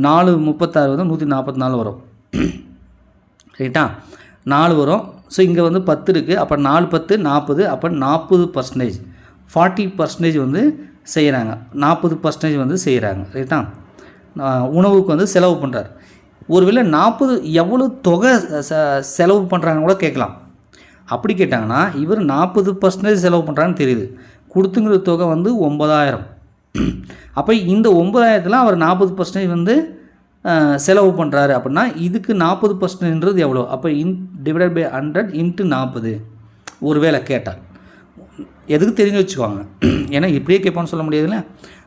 4 36 வந்து 144 வரும். ரைட்டா, 4 வரும். ஸோ இங்கே வந்து 10 இருக்குது. அப்போ 4 10 40. அப்போ 40%, 40% வந்து செய்கிறாங்க. 40% வந்து செய்கிறாங்க. ரைட்டா, உணவுக்கு வந்து செலவு பண்ணுறாரு. ஒருவேளை 40 எவ்வளோ தொகை செலவு பண்ணுறாங்கன்னு கூட கேட்கலாம். அப்படி கேட்டாங்கன்னா இவர் 40% செலவு பண்ணுறான்னு தெரியுது. கொடுத்துங்கிற தொகை வந்து 9000. அப்போ இந்த 9000த்தில் அவர் 40% வந்து செலவு பண்ணுறாரு. அப்படின்னா இதுக்கு 40%ன்றது எவ்வளோ? அப்போ /100 × 40 ஒருவேளை கேட்டால் எதுக்கு தெரிஞ்சு வச்சுக்குவாங்க. ஏன்னா இப்படியே கேட்பான்னு சொல்ல முடியாதுல்ல.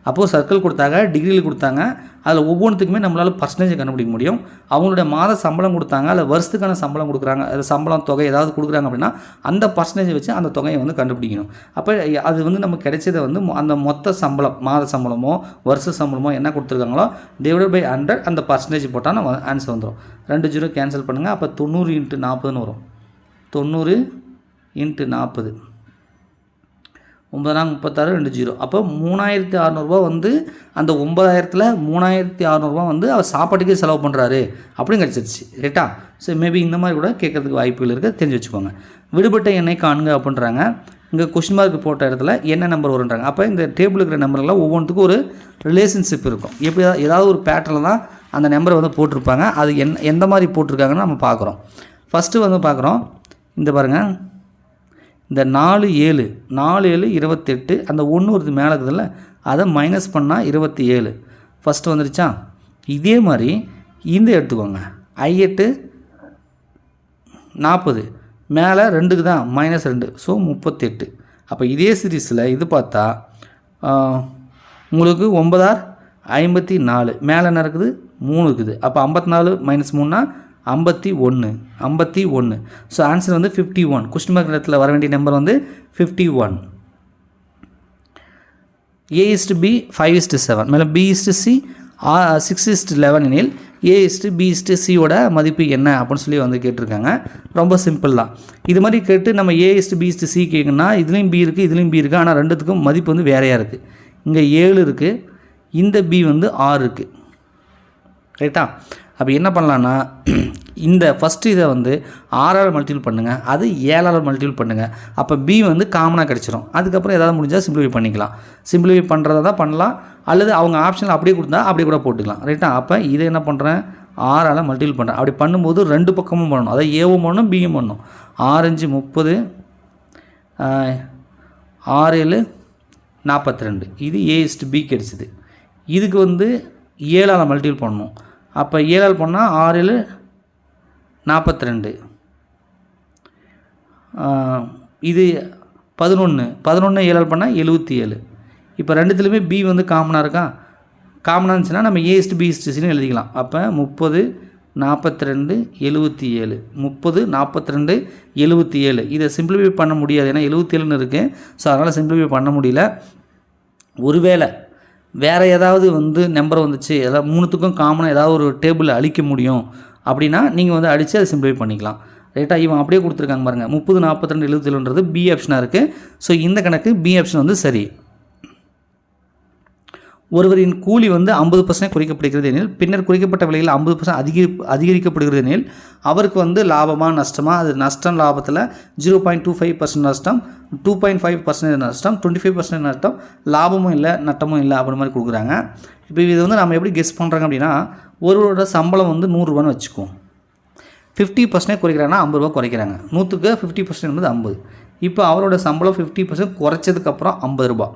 அப்போது சர்க்கிள் கொடுத்தாங்க, டிகிரியில் கொடுத்தாங்க. அதில் ஒவ்வொன்றுத்துக்குமே நம்மளால் பர்சன்டேஜ் கண்டுபிடிக்க முடியும். அவங்களுடைய மாத சம்பளம் கொடுத்தாங்க, அதில் வருஷத்துக்கான சம்பளம் கொடுக்குறாங்க, அது சம்பளம் தொகை ஏதாவது கொடுக்குறாங்க அப்படின்னா அந்த பர்சன்டேஜ் வச்சு அந்த தொகையை வந்து கண்டுபிடிக்கணும். அப்போ அது வந்து நமக்கு கிடைச்சதை வந்து அந்த மொத்த சம்பளம், மாத சம்பளமோ வருஷ சம்பளமோ என்ன கொடுத்துருக்காங்களோ /100 அந்த பர்சன்டேஜ் போட்டால் நம்ம ஆன்சர் வந்துடும். 2 0 கேன்சல் பண்ணுங்கள். அப்போ 90 × 40ன்னு வரும். 90 × 40 9 36 2 0. அப்போ 3600 வந்து அந்த 9000த்தில் 3600 வந்து அவர் சாப்பாட்டுக்கே செலவு பண்ணுறாரு அப்படின்னு கிடச்சிருச்சு. ரைட்டா, ஸோ மேபி இந்த மாதிரி கூட கேட்குறதுக்கு வாய்ப்புகள் இருக்குது, தெரிஞ்சு வச்சுக்கோங்க. விடுபட்ட எண்ணை காண்க அப்படின்றாங்க. இங்கே கொஸ்டின் மார்க் போட்ட இடத்துல என்ன நம்பர் வருன்றாங்க. அப்போ இந்த டேபிள் இருக்கிற நம்பர்லாம் ஒவ்வொன்றுத்துக்கும் ஒரு ரிலேஷன்ஷிப் இருக்கும். எப்படி ஏதாவது ஒரு பேட்டர்னில் தான் அந்த நம்பரை வந்து போட்டிருப்பாங்க. அது எந்த மாதிரி போட்டிருக்காங்கன்னு நம்ம பார்க்குறோம். ஃபஸ்ட்டு வந்து பார்க்குறோம், இந்த பாருங்கள், இந்த 4 7 28, அந்த 1 வருது மேலே இருக்குதுல்ல, அதை மைனஸ் பண்ணால் 27 ஃபஸ்ட்டு வந்துருச்சா. இதே மாதிரி இந்த எடுத்துக்கோங்க, I8 40 மேலே 2க்கு தான் -2, ஸோ 38. அப்போ இதே சீரீஸில் இது பார்த்தா உங்களுக்கு 9 6 54, மேலே என்ன இருக்குது 3 இருக்குது. அப்போ 54 - 3னா 51. ஸோ ஆன்சர் வந்து 51. கொஸ்டின் மார்க் இடத்துல வர வேண்டிய நம்பர் வந்து 51. A/B 5:7 மேலே B/C 6:11 எனில் A/B/C மதிப்பு என்ன அப்படின்னு சொல்லி வந்து கேட்டிருக்காங்க. ரொம்ப சிம்பிள் தான். இது மாதிரி கேட்டு நம்ம A/B/C கேட்குன்னா இதுலேயும் B இருக்குது, இதுலேயும் B இருக்குது. ஆனால் ரெண்டுத்துக்கும் மதிப்பு வந்து வேறையாக இருக்குது. இங்கே 7 இருக்குது, இந்த B வந்து 6 இருக்குது. ரைட்டா? அப்போ என்ன பண்ணலான்னா இந்த ஃபஸ்ட்டு இதை வந்து 6ஆல் மல்டிபிள் பண்ணுங்கள், அது 7ஆல் மல்டிபிள் பண்ணுங்கள். அப்போ B வந்து காமனாக கிடச்சிரும். அதுக்கப்புறம் ஏதாவது முடிஞ்சால் சிம்பிளிஃபை பண்ணிக்கலாம். சிம்பிளிஃபை பண்ணுறதா தான் பண்ணலாம், அல்லது அவங்க ஆப்ஷனில் அப்படியே கொடுத்தா அப்படியே கூட போட்டுக்கலாம். ரைட்டா? அப்போ இதை என்ன பண்ணுறேன், 6ஆல் மல்டிபிள் பண்ணுறேன். அப்படி பண்ணும்போது ரெண்டு பக்கமும் பண்ணணும். அதாவது ஏவும் பண்ணணும், பியும் பண்ணணும். 6×5 30, 6×7 42. இது A/B கிடச்சிது. இதுக்கு வந்து 7ஆல் மல்டிபிள் பண்ணணும். அப்போ 7ஆல் பண்ணால் 6×7 42. இது 11 7ஆல் பண்ணால் 77. இப்போ ரெண்டுத்துலேயுமே B வந்து காமனாக இருக்கா? காமனாக இருந்துச்சுன்னா நம்ம A/B/Cன்னு எழுதிக்கலாம். அப்போ 30 42 77. 30 42 77. இதை சிம்பிளிஃபை பண்ண முடியாது, ஏன்னா 77ன்னு இருக்குது. ஸோ அதனால் சிம்பிளிஃபை பண்ண முடியல. ஒருவேளை வேறு ஏதாவது வந்து நம்பர் வந்துச்சு, ஏதாவது மூணுத்துக்கும் காமனாக ஏதாவது ஒரு டேபிளில் அழிக்க முடியும் அப்படின்னா நீங்கள் வந்து அடித்து அதை சிம்பிளிஃபை பண்ணிக்கலாம். ரைட்டாக? இவன் அப்படியே கொடுத்துருக்காங்க பாருங்கள். 30 42 77ன்றது B ஆப்ஷனாக இருக்குது. ஸோ இந்த கணக்கு B ஆப்ஷன் வந்து சரி. ஒருவரின் கூலி வந்து 50% குறைக்கப்படுகிறது எனில் பின்னர் குறைக்கப்பட்ட விலையில் 50% அதிகரிக்கப்படுகிறது எனில் அவருக்கு வந்து லாபமாக நஷ்டமா? அது நஷ்டம். லாபத்தில் 0.25% நஷ்டம், 2.5% நஷ்டம், 25% நஷ்டம், லாபமும் இல்லை நட்டமும் இல்லை அப்படி மாதிரி கொடுக்குறாங்க. இப்போ இது வந்து நம்ம எப்படி கெஸ் பண்ணுறாங்க அப்படின்னா, ஒருவரோட சம்பளம் வந்து 100 ரூபான்னு வச்சுக்குவோம். 50% குறைக்கிறாங்கன்னா 50 ரூபா குறைக்கிறாங்க. 100க்கு 50% என்பது 50. இப்போ அவரோட சம்பளம் 50% குறைச்சதுக்கப்புறம் 50 ரூபா.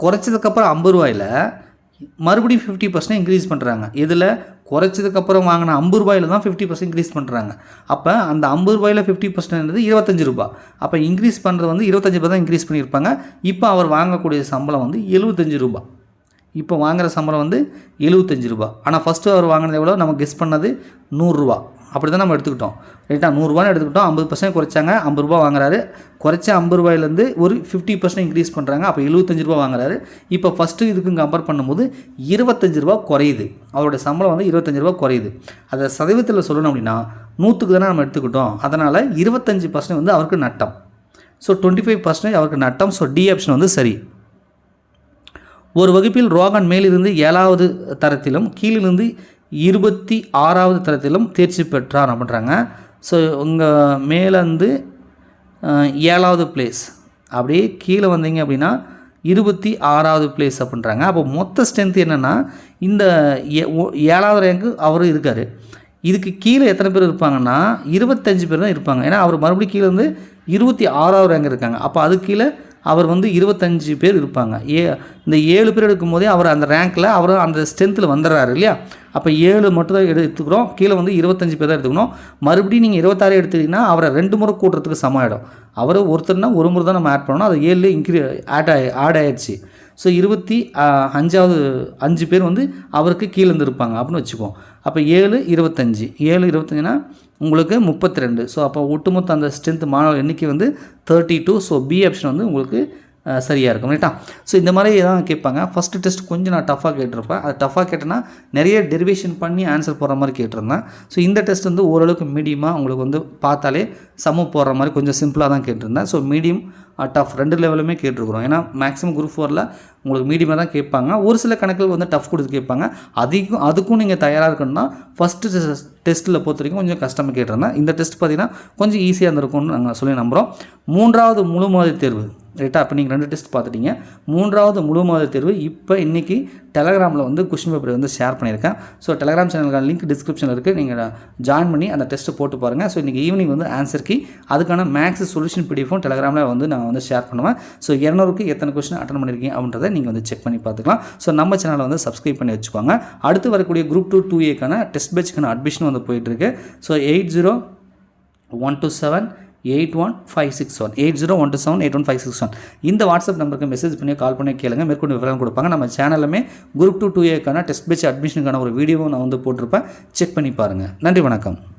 குறைச்சதுக்கப்புறம் 50 ரூபாயில் மறுபடியும் 50% இன்க்ரீஸ் பண்ணுறாங்க. இதில் குறைச்சதுக்கப்புறம் வாங்கின 50 ரூபாயில் தான் 50% இன்க்ரீஸ் பண்ணுறாங்க. அப்போ அந்த 50 ரூபாயில் 50% 25 ரூபா. அப்போ இன்க்ரீஸ் பண்ணுறது வந்து 25 ரூபா தான் இன்க்ரீஸ் பண்ணியிருப்பாங்க. இப்போ அவர் வாங்கக்கூடிய சம்பளம் வந்து 75 ரூபா. இப்போ வாங்குகிற சம்பளம் வந்து 75 ரூபா. ஆனால் ஃபஸ்ட்டு அவர் வாங்கினது எவ்வளோ? நம்ம கெஸ் பண்ணது 100 ரூபா. அப்படி தான் நம்ம எடுத்துக்கிட்டோம். ரைட்டா? 100 ரூபான்னு எடுத்துக்கிட்டோம். 50% குறைச்சாங்க, 50 ரூபா வாங்குறாரு. குறைச்ச 50 ரூபாயிலேருந்து ஒரு 50% இன்க்ரீஸ் பண்ணுறாங்க. அப்போ 75 ரூபா வாங்குறாரு. இப்போ ஃபஸ்ட்டு இதுக்கும் கம்பேர் பண்ணும்போது 25 ரூபா குறையுது. அவருடைய சம்பளம் வந்து 25 ரூபா குறையுது. அதை சதவீதத்தில் சொல்லணும் அப்படின்னா 100க்கு தானே நம்ம எடுத்துக்கிட்டோம். அதனால் 25% வந்து அவருக்கு நட்டம். ஸோ 25% அவருக்கு நட்டம். ஸோ D ஆப்ஷன் வந்து சரி. ஒரு வகுப்பில் ரோகன் மேலிருந்து 7வது தரத்திலும் கீழிருந்து 26வது தரத்திலும் தேர்ச்சி பெற்றார் அப்படின்றாங்க. ஸோ உங்கள் மேலேருந்து 7வது பிளேஸ், அப்படியே கீழே வந்தீங்க அப்படின்னா 26வது பிளேஸ் அப்படின்றாங்க. அப்போ மொத்த ஸ்ட்ரென்த் என்னென்னா இந்த 7வது ரேங்க்கு அவர் இருக்கார். இதுக்கு கீழே எத்தனை பேர் இருப்பாங்கன்னா 25 பேர் தான் இருப்பாங்க. ஏன்னா அவர் மறுபடியும் கீழே வந்து 26வது ரேங்க் இருக்காங்க. அப்போ அது கீழே அவர் வந்து 25 பேர் இருப்பாங்க. இந்த 7 பேர் எடுக்கும்போதே அவர் அந்த ரேங்க்கில் அவர் அந்த ஸ்ட்ரென்த்தில் வந்துடுறாரு இல்லையா? அப்போ 7 மட்டும் தான் எடுத்துக்கிறோம். கீழே வந்து 25 பேர் தான் எடுத்துக்கணும். மறுபடியும் நீங்கள் 26 எடுத்துக்கிட்டிங்கன்னா அவரை 2 முறை கூட்டுறதுக்கு சமம் ஆகிடும். அவர் ஒருத்தர்னா ஒரு முறை தான் நம்ம ஆட் பண்ணணும். அது 7 ஆட் ஆயிடுச்சு. ஸோ 5 பேர் வந்து அவருக்கு கீழே இருந்து இருப்பாங்க அப்படின்னு வச்சுக்குவோம். அப்போ 7 25னா உங்களுக்கு 32. ஸோ அப்போ ஒட்டுமொத்த அந்த ஸ்ட்ரென்த் மாணவர் எண்ணிக்கை வந்து 32. ஸோ B ஆப்ஷன் வந்து உங்களுக்கு சரியாக இருக்கும். ரைட்டா? ஸோ இந்த மாதிரி தான் கேட்பாங்க. ஃபஸ்ட்டு டெஸ்ட் கொஞ்சம் நான் டஃப்பாக கேட்டிருப்பேன். அது டஃப்பாக கேட்டேன்னா நிறைய டெரிவேஷன் பண்ணி ஆன்சர் போடுற மாதிரி கேட்டிருந்தேன். ஸோ இந்த டெஸ்ட் வந்து ஓரளவுக்கு மீடியமாக உங்களுக்கு வந்து பார்த்தாலே சம போடுற மாதிரி கொஞ்சம் சிம்பிளாக தான் கேட்டிருந்தேன். ஸோ மீடியம் டஃப் 2 லெவலுமே கேட்டிருக்கிறோம். ஏன்னா மேக்ஸிமம் குரூப் 4ல் உங்களுக்கு மீடியமாக தான் கேட்பாங்க. ஒரு சில கணக்கில் வந்து டஃப் கொடுத்து கேட்பாங்க. அதுக்கும் நீங்கள் தயாராக இருக்கணும்னா ஃபஸ்ட்டு டெஸ்ட்டில் பொறுத்த வரைக்கும் கொஞ்சம் கஷ்டமாக கேட்டிருந்தேன். இந்த டெஸ்ட் பார்த்திங்கன்னா கொஞ்சம் ஈஸியாக இருந்திருக்கும்னு நாங்கள் சொல்லி நம்புகிறோம். 3வது முழு மாதிரி தேர்வு. ரைட்டா? அப்போ நீங்கள் 2 டெஸ்ட் பார்த்துட்டீங்க. 3வது முழு மாதிரி தேர்வு இப்போ இன்றைக்கி டெலகிராமில் வந்து கொஸ்டின் பேப்பரை வந்து ஷேர் பண்ணியிருக்கேன். ஸோ டெலகிராம் சேனலுக்கான லிங்க் டிஸ்கிரிப்ஷனில் இருக்குது. நீங்கள் ஜாயின் பண்ணி அந்த டெஸ்ட்டு போட்டு பாருங்கள். ஸோ இன்றைக்கி ஈவினிங் வந்து ஆன்சர் கீ அதுக்கான மேக்ஸ் சொல்யூஷன் பிடிஎஃப்பும் டெலகிராமில் வந்து நான் வந்து ஷேர் பண்ணுவேன். ஸோ 200க்கு எத்தனை கொஸ்டின் அட்டன் பண்ணியிருக்கீங்க அப்படின்றத நீங்கள் வந்து செக் பண்ணி பார்த்துக்கலாம். ஸோ நம்ம சேனலை வந்து சப்ஸ்கிரைப் பண்ணி வச்சுக்கோங்க. அடுத்து வரக்கூடிய குரூப் 2 2Aக்கான டெஸ்ட் பேட்ச்க்கான அட்மிஷன் வந்து போயிட்டுருக்கு. ஸோ 80-127 81561 8012781561 இந்த வாட்ஸ்அப் நம்பருக்கு மெசேஜ் பண்ணி கால் பண்ணி கேளுங்க. மேற்கொண்டு விவரம் கொடுப்பாங்க. நம்ம சேனலுமே குரூப் 2 2Aக்கான டெஸ்ட் பேட்ச் அட்மிஷனுக்கான ஒரு வீடியோவும் நான் வந்து போட்டிருப்பேன். செக் பண்ணி பாருங்கள். நன்றி, வணக்கம்.